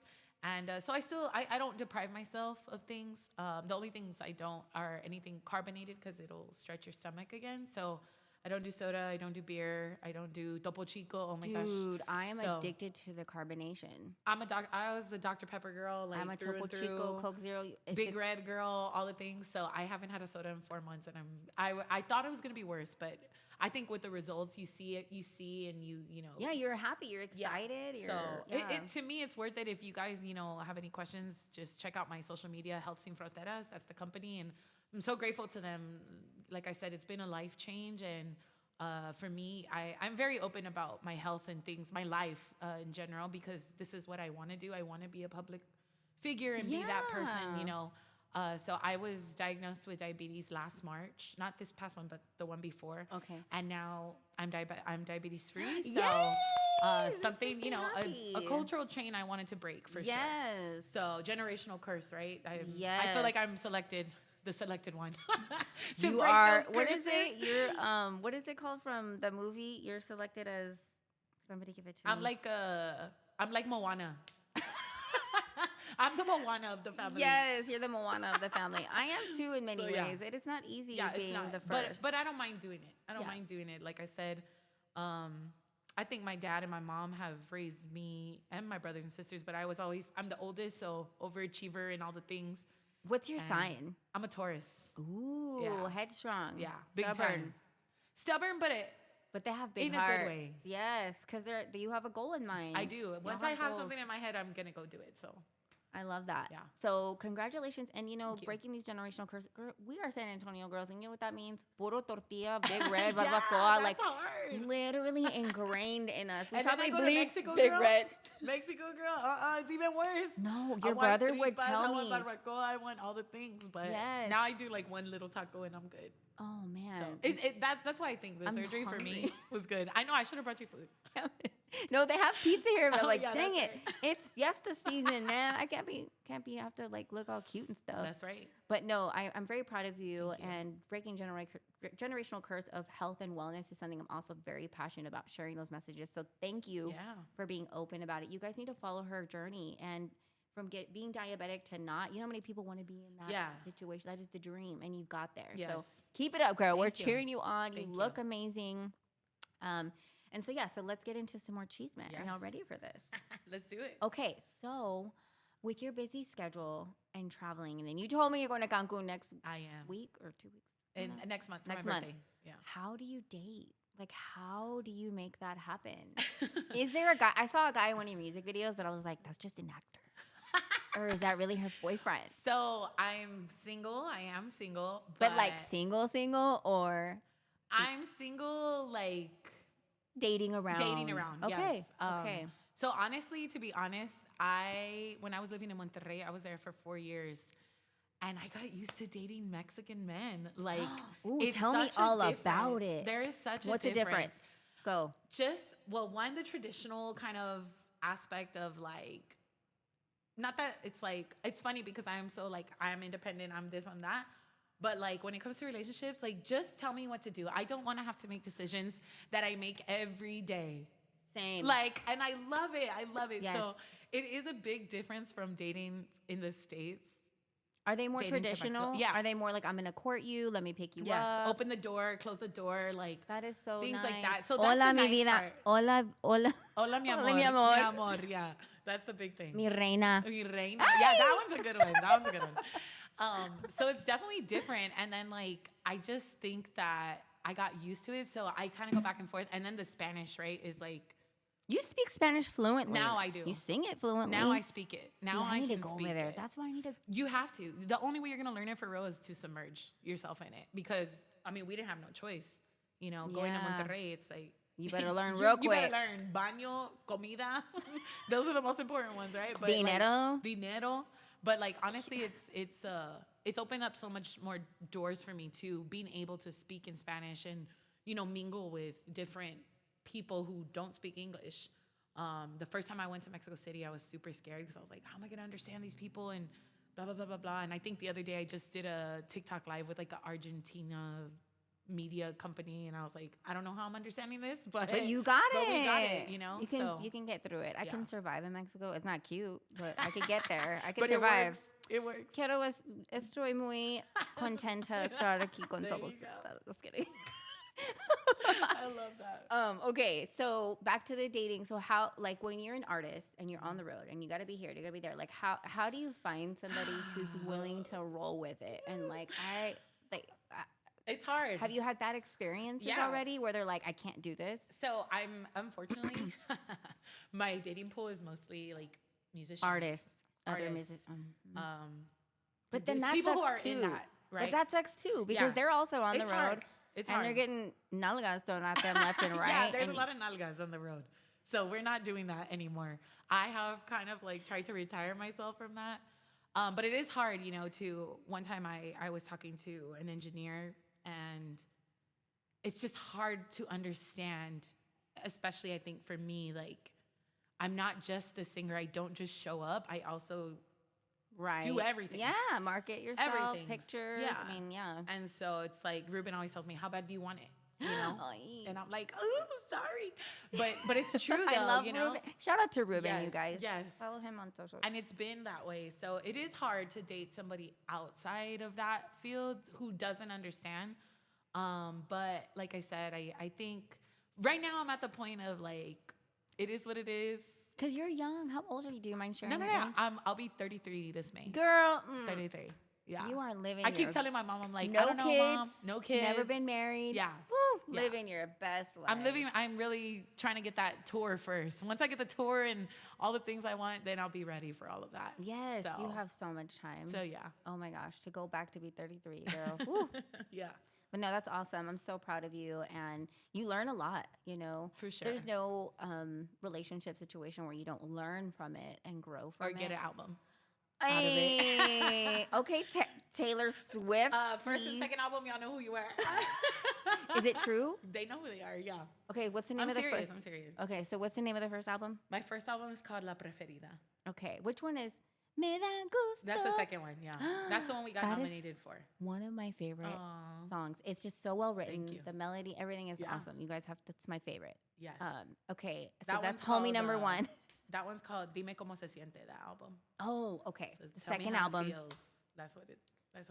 And so I don't deprive myself of things. The only things I don't are anything carbonated because it'll stretch your stomach again. So I don't do soda. I don't do beer. I don't do Topo Chico. Oh my gosh. Dude, I am So- addicted to the carbonation. I was a Dr. Pepper girl. Like I'm a through Topo and Chico, through. Coke Zero. Big Red girl, all the things. So I haven't had a soda in 4 months, and I thought it was gonna be worse, but I think with the results, you see, and you know. Yeah, you're happy. You're Yeah. excited. So You're, yeah. to me, it's worth it. If you guys, have any questions, just check out my social media, Health Sin Fronteras. That's the company, and I'm so grateful to them. Like I said, it's been a life change, and for me, I'm very open about my health and things, my life in general, because this is what I want to do. I want to be a public figure and be that person, So I was diagnosed with diabetes last March, not this past one, but the one before. Okay. And now I'm diabetes free. So Yes, this something, makes me happy. a cultural chain I wanted to break for sure. Yes. So generational curse, right? I feel Yes. like I'm the selected one. to You break are. those What is curses. it? You're. What is it called from the movie? You're selected as. Somebody give it to I'm me. like Moana. I'm the Moana of the family. Yes, you're the Moana of the family. I am too in many So, yeah. ways. It is not easy Yeah, being it's not. the first. But I don't mind doing it. I don't Yeah. mind doing it. Like I said, I think my dad and my mom have raised me and my brothers and sisters, but I'm the oldest, so overachiever and all the things. What's your And sign? I'm a Taurus. Ooh, Yeah. headstrong. Yeah, big stubborn. time. Stubborn, but But they have big In a good hearts. way. Yes, because you have a goal in mind. I do. Once I have something in my head, I'm gonna go do it. So I love that. Yeah. So congratulations. And Thank you. breaking these generational curses. We are San Antonio girls. And you know what that means? Puro tortilla, big red, Yeah, barbacoa. Like that's hard. literally ingrained in us. We And then probably I go to bleed Mexico, big girl. red. Mexico girl, it's even worse. No, I your want brother would tripas, tell I me. want barbacoa, I want all the things, but Yes. now I do like one little taco and I'm good. Oh, So man. that's why I think the I'm surgery for hungry. me was good. I know I should have brought you food. No, they have pizza here, but Oh, like, yeah, dang it, that's it's fiesta season, man. I can't be have to like look all cute and stuff. That's right. But no, I'm very proud of you, Thank you. and breaking generational curse of health and wellness is something I'm also very passionate about, sharing those messages. So thank you Yeah. for being open about it. You guys need to follow her journey, and from being diabetic to not, you know how many people want to be in that Yeah. situation? That is the dream, and you've got there. So Yes. keep it up, girl. We're Thank you. cheering you on. Thank you you. look amazing. And so so let's get into some more cheese, man. Are y'all Yes. ready for this? Let's do it. Okay, so with your busy schedule and traveling, and then you told me you're going to Cancun next I am. week or 2 weeks. from And now? next month for Next my month. birthday. Yeah. How do you date? Like, how do you make that happen? Is there a guy? I saw a guy in one of your music videos, but I was like, that's just an actor. Or is that really her boyfriend? So I'm single. I am single. But like single, or I'm single, like dating around? dating around. Okay. Yes. Okay. So honestly, to be honest, when I was living in Monterrey, I was there for 4 years. And I got used to dating Mexican men. Like, Ooh, it's tell me such a all difference. about it. There is such What's a the difference? Go. One, the traditional kind of aspect of like, not that it's like, it's funny because I'm so like, I'm independent, I'm this, I'm that. But like, when it comes to relationships, like, just tell me what to do. I don't want to have to make decisions that I make every day. Same. Like, and I love it. I love it. Yes. So it is a big difference from dating in the States. Are they more dating to Mexico. traditional? Yeah. Are they more like, I'm going to court you, let me pick you Yes. up? Open the door, close the door, like That is so things nice. like that. So that's Hola, the mi nice vida. part. Hola, hola. Hola, mi amor. Hola, mi amor. Mi amor, yeah. That's the big thing. Mi reina. Mi reina. Yeah, that one's a good one. That one's a good one. So it's definitely different. And then like, I just think that I got used to it. So I kind of go back and forth. And then the Spanish, right, is like, You speak Spanish fluently. Now I do. You sing it fluently. now I speak it. See, Now I need to can go speak over there. it. That's why I need to. You have to. The only way you're going to learn it for real is to submerge yourself in it. Because, I mean, we didn't have no choice. You know, going to Yeah. Monterrey, it's like. You better learn you, real You quick. better learn. Baño, comida. Those are the most important ones, right? But Dinero. Like, dinero. But like, honestly, it's opened up so much more doors for me too. Being able to speak in Spanish and, you know, mingle with different people who don't speak English. The first time I went to Mexico City, I was super scared because I was like, how am I going to understand these people? And blah, blah, blah, blah, blah. And I think the other day I just did a TikTok live with like an Argentina media company. And I was like, I don't know how I'm understanding this, but But you got it. we got it, you know? You can get through it. I can Yeah. survive in Mexico. It's not cute, but I could get there. I can But survive. It works. Estoy muy contenta estar aquí con There todos you go. ustedes. Just kidding. I love that. Okay, so back to the dating. So how, like, when you're an artist and you're on the road and you got to be here, you got to be there. Like, how do you find somebody who's willing to roll with it? And like, It's hard. have you had bad experiences Yeah. already where they're like, I can't do this? So I'm unfortunately, my dating pool is mostly like musicians, Artists, other artists. musicians. But then there's that people who sucks are too. in that, right? But that sucks too because Yeah. they're also on It's the hard. road. It's and hard. they're getting nalgas thrown at them left and right. Yeah, there's and a lot of nalgas on the road. So we're not doing that anymore. I have kind of like tried to retire myself from that. But it is hard, you know, one time I was talking to an engineer and it's just hard to understand, especially I think for me, like I'm not just the singer. I don't just show up. I also right. do everything. Yeah, market yourself, Everything. pictures. Yeah. I mean, yeah. And so it's like Ruben always tells me, how bad do you want it? You know? Ay. And I'm like, oh, sorry. But it's true though, I love you know? Ruben. Shout out to Ruben, you Yes, guys. yes. Follow him on social. And it's been that way. So it is hard to date somebody outside of that field who doesn't understand. But like I said, I think right now I'm at the point of like, it is what it is. Because you're young. How old are you? Do you mind sharing? No. your age? I'll be 33 this May. Girl, 33. Yeah. you are living I keep your telling my mom, I'm like, no I don't know, kids, Mom. No kids. never been married. Yeah. Woo, Yeah. living your best life. I'm really trying to get that tour first. Once I get the tour and all the things I want, then I'll be ready for all of that. Yes, So- you have so much time. So yeah. Oh my gosh, to go back to be 33, girl. Woo. Yeah. But no, that's awesome. I'm so proud of you, and you learn a lot. You know, For sure. There's no relationship situation where you don't learn from it and grow from Or it. get an album. out of it. Okay, Taylor Swift. First and second album, y'all know who you are. Is it true? They know who they are, yeah. Okay, what's the name I'm of the serious, first? I'm serious. Okay, so what's the name of the first album? My first album is called La Preferida. Okay, which one is Me Da Gusto? That's the second one, yeah. That's the one we got That is nominated for. one of my favorite Aw. songs. It's just so well written. Thank you. The melody, everything is Yeah. awesome. You guys have that's my favorite. Yes. Okay, so That that's one's homie called, number one. That one's called Dime Cómo Se Siente, that album. Oh, okay. So The tell me second how it album, feels. That's what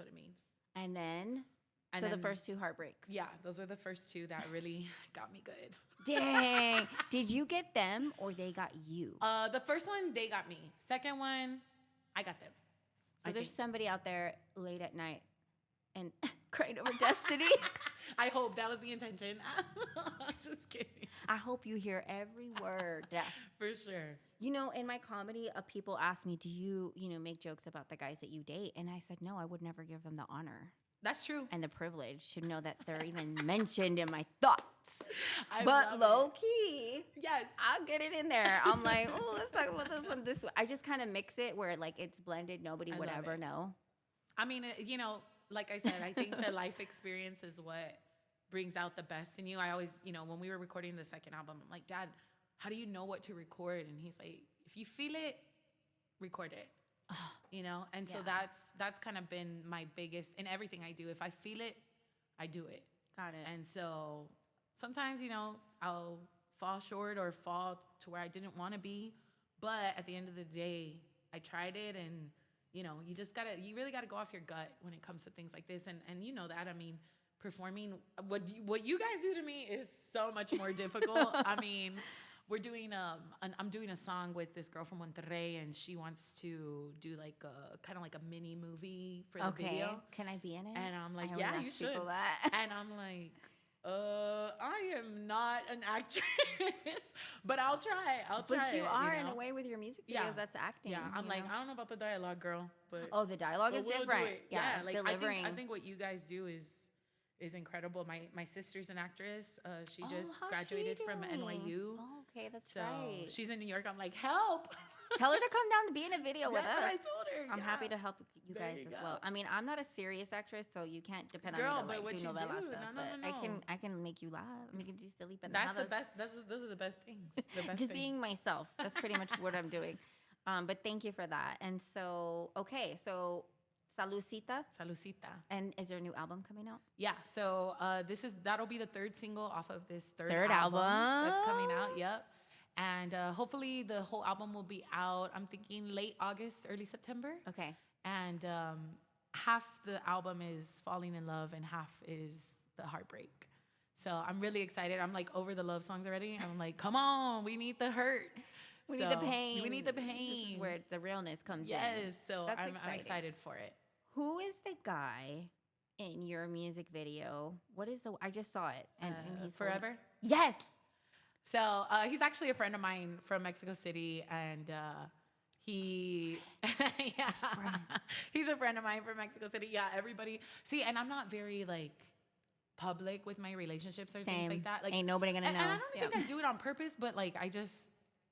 it means. and then And so the then- first two heartbreaks. Yeah, those were the first two that really got me good. Dang. Did you get them or they got you? The first one, they got me. Second one, I got them. So I there's think. somebody out there late at night and crying over Destiny. I hope that was the intention. I'm just kidding. I hope you hear every word. For sure. You know, in my comedy, people ask me, do you, make jokes about the guys that you date? And I said, no, I would never give them the honor That's true. and the privilege to know that they're even mentioned in my thoughts. I But love low key, Yes. I'll get it in there. I'm like, oh, let's talk about this one. I just kind of mix it where like it's blended. Nobody I would love ever it. know. I mean, like I said, I think the life experience is what brings out the best in you. I always, when we were recording the second album, I'm like, Dad, how do you know what to record? And he's like, if you feel it, record it. And so Yeah. that's kind of been my biggest in everything I do. If I feel it, I do it. Got it. And so sometimes, I'll fall short or fall to where I didn't want to be. But at the end of the day, I tried it and, you really got to go off your gut when it comes to things like this. And you know that, I mean, performing, what you guys do to me is so much more difficult. I mean, we're doing, I'm doing a song with this girl from Monterrey and she wants to do like kind of like a mini movie for the video. Can I be in it? And I'm like, I always yeah, ask you should. people that. And I'm like, I am not an actress, but I'll try. But you it, are in a way with your music videos. Yeah. That's acting. Yeah, I'm you like, know? I don't know about the dialogue, girl, but Oh, the dialogue but is we'll do different. it. Yeah, like delivering. I think what you guys do is incredible. My sister's an actress. She just how's graduated she from doing? NYU. Oh, okay, that's So right. she's in New York. I'm like, help. Tell her to come down to be in a video with That's us. what I told her. I'm yeah. happy to help you There guys you as go. well. I mean, I'm not a serious actress, so you can't depend Girl, on me but to what like do you novella do, stuff. no, But no. I can make you laugh. I can do silly That's the pendejadas. best. Those are the best things. The best Just things. being myself. That's pretty much what I'm doing. But thank you for that. And so, okay, so Salucita. Salucita. And is there a new album coming out? Yeah, so that'll be the third single off of this third Third album that's album. coming out. Yep, and hopefully the whole album will be out. I'm thinking late August, early September. Okay. And half the album is falling in love, and half is the heartbreak. So I'm really excited. I'm like over the love songs already. I'm like, come on, we need the hurt. We need the pain. We need the pain. This is where the realness comes in. Yes. So That's I'm excited for it. Who is the guy in your music video? What is the? I just saw it, and he's Forever. Yes. So he's actually a friend of mine from Mexico City, and he, yeah, he's a friend of mine from Mexico City. Yeah, everybody. See, and I'm not very like public with my relationships or things like that. Like, ain't nobody gonna know. And I don't think I do it on purpose, but like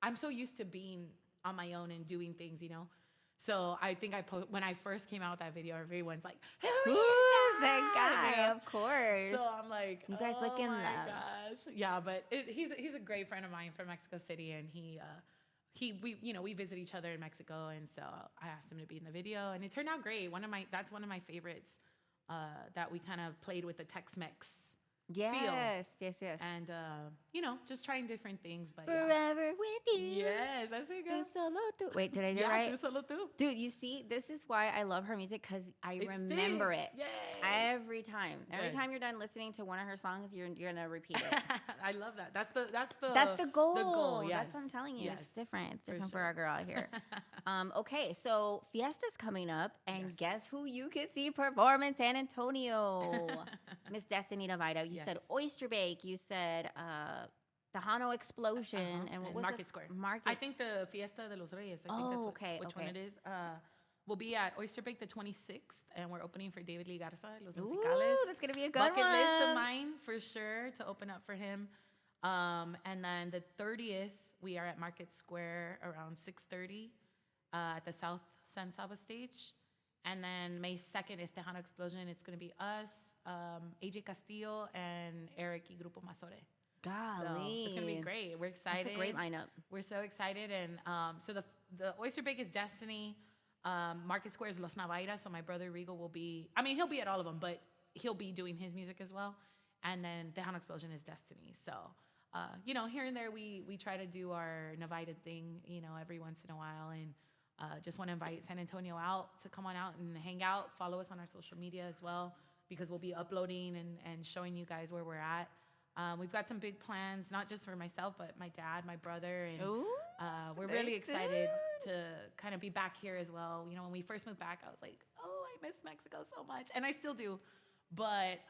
I'm so used to being on my own and doing things, you know. So I think when I first came out with that video, everyone's like, "Who is that guy?" Yeah. Of course. So I'm like, you guys look in love. love. Yeah, but he's a great friend of mine from Mexico City, and we visit each other in Mexico, and so I asked him to be in the video, and it turned out great. That's one of my favorites that we kind of played with the Tex-Mex feel. Yes. And just trying different things, but Forever with you. Yes, that's it, girl. Tu solo tu. Wait, did I do it right? Tu solo tu. Dude, you see, this is why I love her music, because I remember it Yay. every time. Every Good. time you're done listening to one of her songs, you're gonna repeat it. I love that. That's the goal. The goal. Yes. That's what I'm telling you. Yes. It's different. It's For different for sure. our girl out here. Okay, so Fiesta's coming up, and Yes. guess who you can see perform in San Antonio? Miss Destiny Navaira. You Yes. said Oyster Bake. You said Tejano Explosion, and what was Market it? Square. Market. I think the Fiesta de los Reyes. I think that's which one it is. We'll be at Oyster Bake the 26th, and we're opening for David Lee Garza, Los Musicales. Ooh, that's gonna be a good Bucket one. list of mine for sure to open up for him. And then the 30th, we are at Market Square around 6:30 at the South San Saba stage. And then May 2nd is Tejano Explosion. It's going to be us, AJ Castillo, and Eric y Grupo Masore. Golly. So it's going to be great. We're excited. It's a great lineup. We're so excited. And so the Oyster Bake is Destiny. Market Square is Los Navaira. So my brother Regal will be, he'll be at all of them, but he'll be doing his music as well. And then Tejano Explosion is Destiny. So, here and there we try to do our Navaira thing, every once in a while. And just want to invite San Antonio out to come on out and hang out. Follow us on our social media as well, because we'll be uploading and showing you guys where we're at. We've got some big plans, not just for myself, but my dad, my brother, and we're really excited to kind of be back here as well. When we first moved back, I was like, oh, I miss Mexico so much, and I still do. But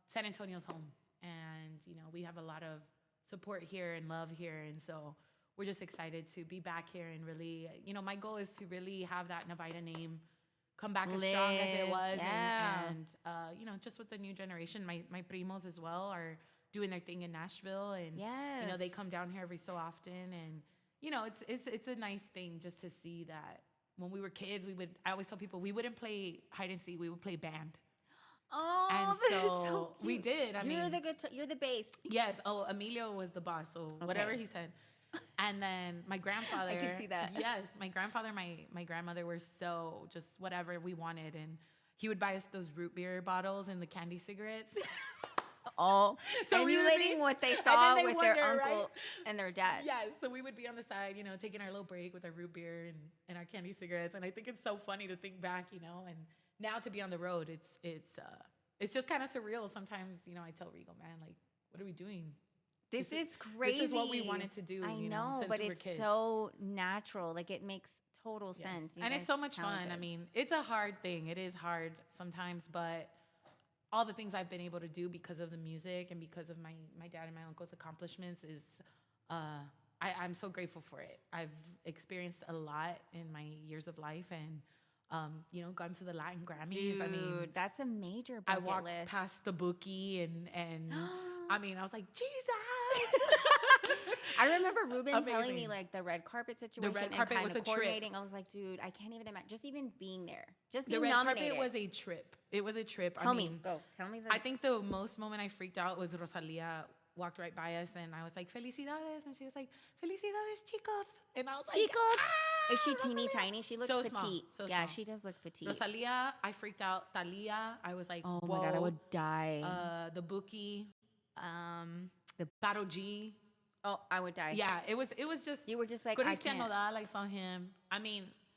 San Antonio's home, and we have a lot of support here and love here, and so we're just excited to be back here and really, my goal is to really have that Navaira name come back as strong as it was. Yeah. And just with the new generation, my primos as well are doing their thing in Nashville. And, Yes. they come down here every so often. And, it's a nice thing just to see that when we were kids, I always tell people we wouldn't play hide and seek, we would play band. Oh, And that is so so cute. we did. You're the bass. Yes. Oh, Emilio was the boss. So whatever he said. And then my grandfather. I can see that. Yes. My grandfather, my grandmother were so just whatever we wanted. And he would buy us those root beer bottles and the candy cigarettes. Oh, So we would emulating be- what they and saw then they with their wonder, uncle right? and their dad. Yes. So we would be on the side, taking our little break with our root beer and our candy cigarettes. And I think it's so funny to think back, and now to be on the road, it's just kind of surreal. Sometimes, I tell Regal, man, like, what are we doing? This is crazy. This is what we wanted to do. I know, since but we were it's kids. so natural. Like, it makes total Yes. sense. You And guys it's so are much talented. fun. It's a hard thing. It is hard sometimes, but all the things I've been able to do because of the music and because of my dad and my uncle's accomplishments is, I'm so grateful for it. I've experienced a lot in my years of life and, gone to the Latin Grammys. Dude, that's a major I bucket walked list. past the bookie and I was like, Jesus. I remember Ruben telling me Amazing. like the red carpet situation red carpet and was kind a of trip. coordinating. I was like, dude, I can't even imagine. Just even being there, just The being red nominated. carpet was a trip. It was a trip. Tell me, go. Tell me. I think the most moment I freaked out was Rosalia walked right by us and I was like, Felicidades. And she was like, Felicidades, chicos. And I was like, Chico, "Ah, is she teeny Rosalia." tiny? She looks So petite. small, so Yeah, small. she does look petite. Rosalia, I freaked out. Thalia, I was like, Oh whoa. my god, I would die. The Bookie, the Karol G. Oh, I would die. Yeah, it was just. You were just like, I Christian can't. Nodal, I saw him.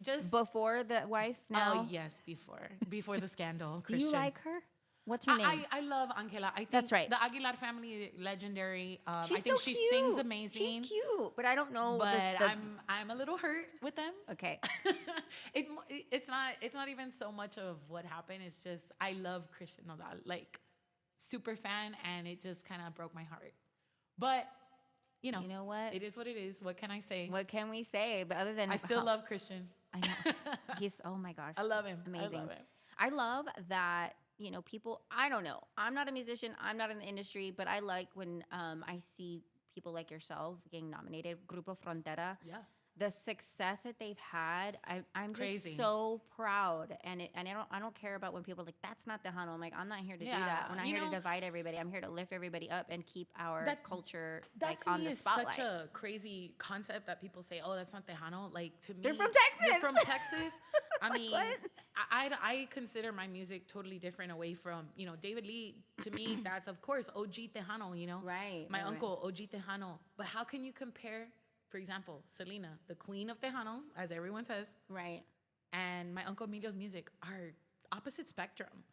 Just. Before the wife, now. Oh, yes, before the scandal. Do you like her? What's her name? I love Angela. I think That's right. The Aguilar family, legendary. She's I think so she cute. sings amazing. She's cute, but I don't know. But I'm a little hurt with them. Okay. It's not even so much of what happened. It's just I love Christian Nodal, like super fan, and it just kind of broke my heart. But you know what? It is what it is. What can I say? What can we say? But other than I still love Christian. I know he's. Oh my gosh, I love him. Amazing. I love him. I love that. People. I don't know. I'm not a musician. I'm not in the industry, but I like when I see people like yourself getting nominated. Grupo Frontera. Yeah. The success that they've had, I'm Crazy. just so proud, and I don't care about when people are like, that's not Tejano. I'm like, I'm not here to do that. I'm not here to divide everybody. I'm here to lift everybody up and keep our culture on the spotlight. Such a crazy concept that people say, oh, that's not Tejano. Like to me, They're from Texas. You're from Texas. I mean, what? I consider my music totally different away from David Lee. To me, that's of course OG Tejano. Right. My right, uncle OG Tejano. But how can you compare? For example, Selena, the queen of Tejano, as everyone says. Right. And my Uncle Emilio's music are opposite spectrum,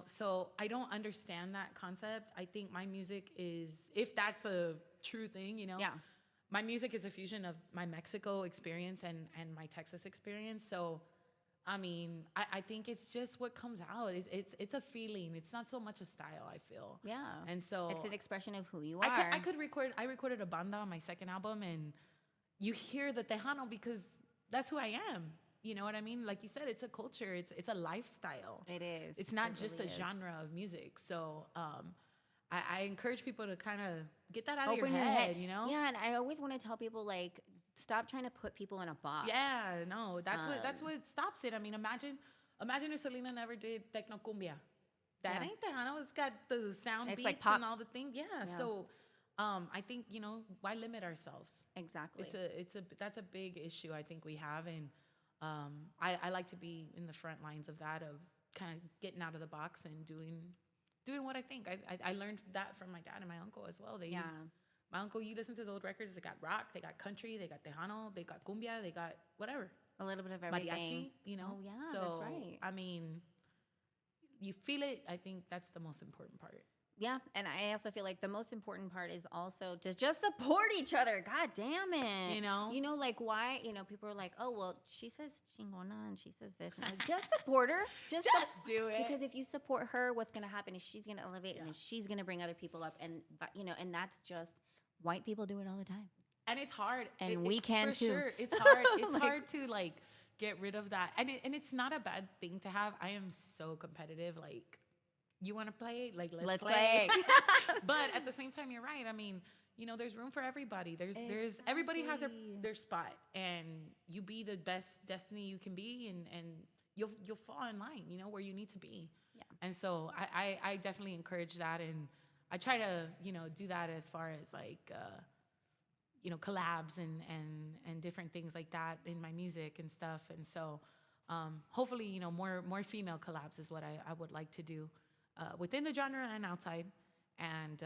So I don't understand that concept. I think my music is, if that's a true thing, Yeah. my music is a fusion of my Mexico experience and my Texas experience. So, I mean, I think it's just what comes out. It's a feeling. It's not so much a style, I feel. Yeah. And so it's an expression of who you are. I recorded a banda on my second album, and you hear the Tejano because that's who I am. You know what I mean? Like you said, it's a culture. It's a lifestyle. It is. It's not It just really a is. genre of music. So I encourage people to kind of get that out Open of your head, Yeah, and I always want to tell people, like, stop trying to put people in a box. Yeah, no, that's what stops it. I mean, imagine if Selena never did Tecnocumbia. That ain't Tejano. It's got the sound It's beats like pop. and all the things. Yeah. So I think, why limit ourselves? Exactly. That's a big issue I think we have. And I like to be in the front lines of that, of kind of getting out of the box and doing what I think. I learned that from my dad and my uncle as well. My uncle, you listen to his old records, they got rock, they got country, they got Tejano, they got cumbia, they got whatever. A little bit of everything. Mariachi, Oh, yeah, So, that's right. I mean, you feel it. I think that's the most important part. Yeah, and I also feel like the most important part is also to just support each other. God damn it. Like why, people are like, oh, well, she says chingona and she says this. And I'm like, just support her. Just do it. Because if you support her, what's going to happen is she's going to elevate and then she's going to bring other people up. And, and that's just white people do it all the time. And it's hard. And we can too. Sure. It's hard. It's hard to get rid of that. And it's not a bad thing to have. I am so competitive. Like, you want to play? Like, let's play. But at the same time, you're right. I mean, there's room for everybody. There's everybody has their spot, and you be the best destiny you can be, and you'll fall in line, where you need to be. Yeah. And so I definitely encourage that, and I try to, do that as far as collabs and different things like that in my music and stuff. And so hopefully, more female collabs is what I would like to do within the genre and outside. And,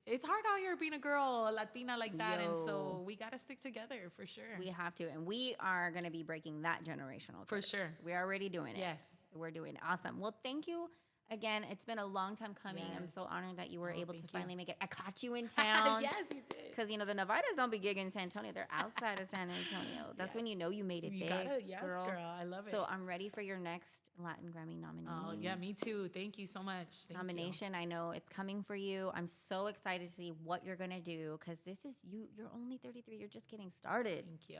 it's hard out here being a girl, a Latina like that. And so we got to stick together for sure. We have to. And we are going to be breaking that generational curse. For sure. We're already doing it. Yes. We're doing it. Awesome. Well, thank you. Again, it's been a long time coming. Yes. I'm so honored that you were able to finally make it. I caught you in Yes, town. you did. Because, the Navairas don't be gigging in San Antonio. They're outside of San Antonio. That's when you know you made it big, Yes, girl. I love it. So I'm ready for your next Latin Grammy nomination. Oh, yeah, me too. Thank you so much. Nomination. I know it's coming for you. I'm so excited to see what you're going to do because this is you. You're only 33. You're just getting started. Thank you.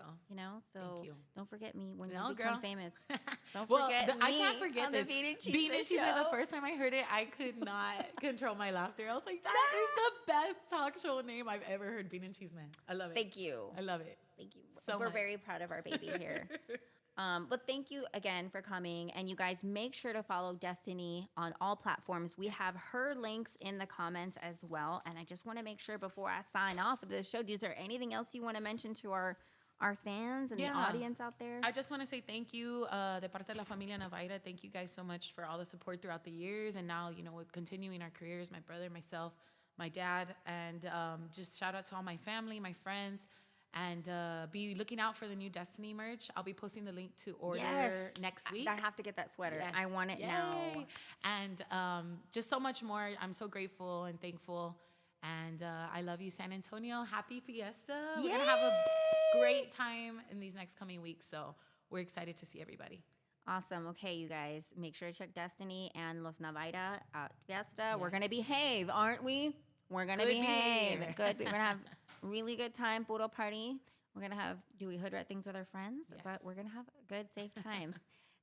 So Thank you. don't forget me when No, you become girl. famous. Don't Well, forget me. I can't forget on this. The Bean and Cheese Bean and Cheese, show. the first time I heard it, I could not control my laughter. I was like, that is the best talk show name I've ever heard, Bean and Cheese Man. I love it. Thank you. I love it. Thank you. So We're much. very proud of our baby here. But thank you again for coming. And you guys make sure to follow Destiny on all platforms. We have her links in the comments as well. And I just want to make sure before I sign off of this show, is there anything else you want to mention to our fans and the audience out there? I just want to say thank you, de parte de la familia Navaira. Thank you guys so much for all the support throughout the years. And now, with continuing our careers, my brother, myself, my dad, and just shout out to all my family, my friends. And be looking out for the new Destiny merch. I'll be posting the link to order next week. I have to get that sweater. Yes. I want it Yay. now. And just so much more. I'm so grateful and thankful. And I love you, San Antonio. Happy Fiesta. We're going to have a great time in these next coming weeks. So we're excited to see everybody. Awesome. Okay, you guys, make sure to check Destiny and Los Navaira at Fiesta. We're going to behave, aren't we? We're going to behave. Good. We're going to have really good time, puro party. We're going to have, do we hood rat things with our friends? Yes. But we're going to have a good, safe time.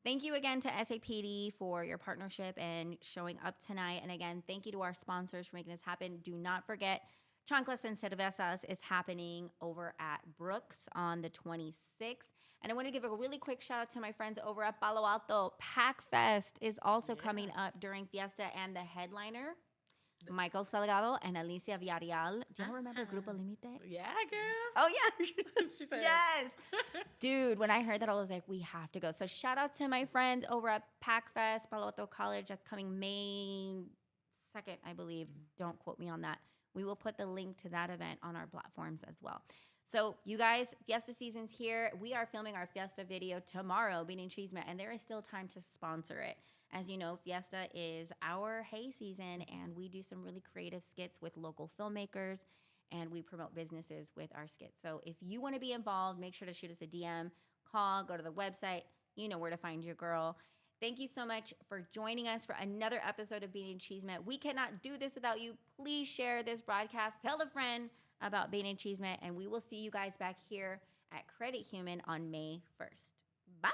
Thank you again to SAPD for your partnership and showing up tonight. And again, thank you to our sponsors for making this happen. Do not forget, Chanclas and Cervezas is happening over at Brooks on the 26th. And I want to give a really quick shout out to my friends over at Palo Alto. PACFest is also coming up during Fiesta, and the headliner, Michael Salgado and Alicia Villarreal. Do y'all remember Grupo Limite? Yeah, girl. Oh, yeah. She said. Yes. Dude, when I heard that, I was like, we have to go. So shout out to my friends over at PACFest, Palo Alto College. That's coming May 2nd, I believe. Don't quote me on that. We will put the link to that event on our platforms as well. So you guys, Fiesta season's here. We are filming our Fiesta video tomorrow, Beating Chisme, and there is still time to sponsor it. As you know, Fiesta is our hay season, and we do some really creative skits with local filmmakers, and we promote businesses with our skits. So if you want to be involved, make sure to shoot us a DM, call, go to the website. You know where to find your girl. Thank you so much for joining us for another episode of Beating Chisme. We cannot do this without you. Please share this broadcast. Tell a friend about Beating Chisme, and we will see you guys back here at Credit Human on May 1st. Bye.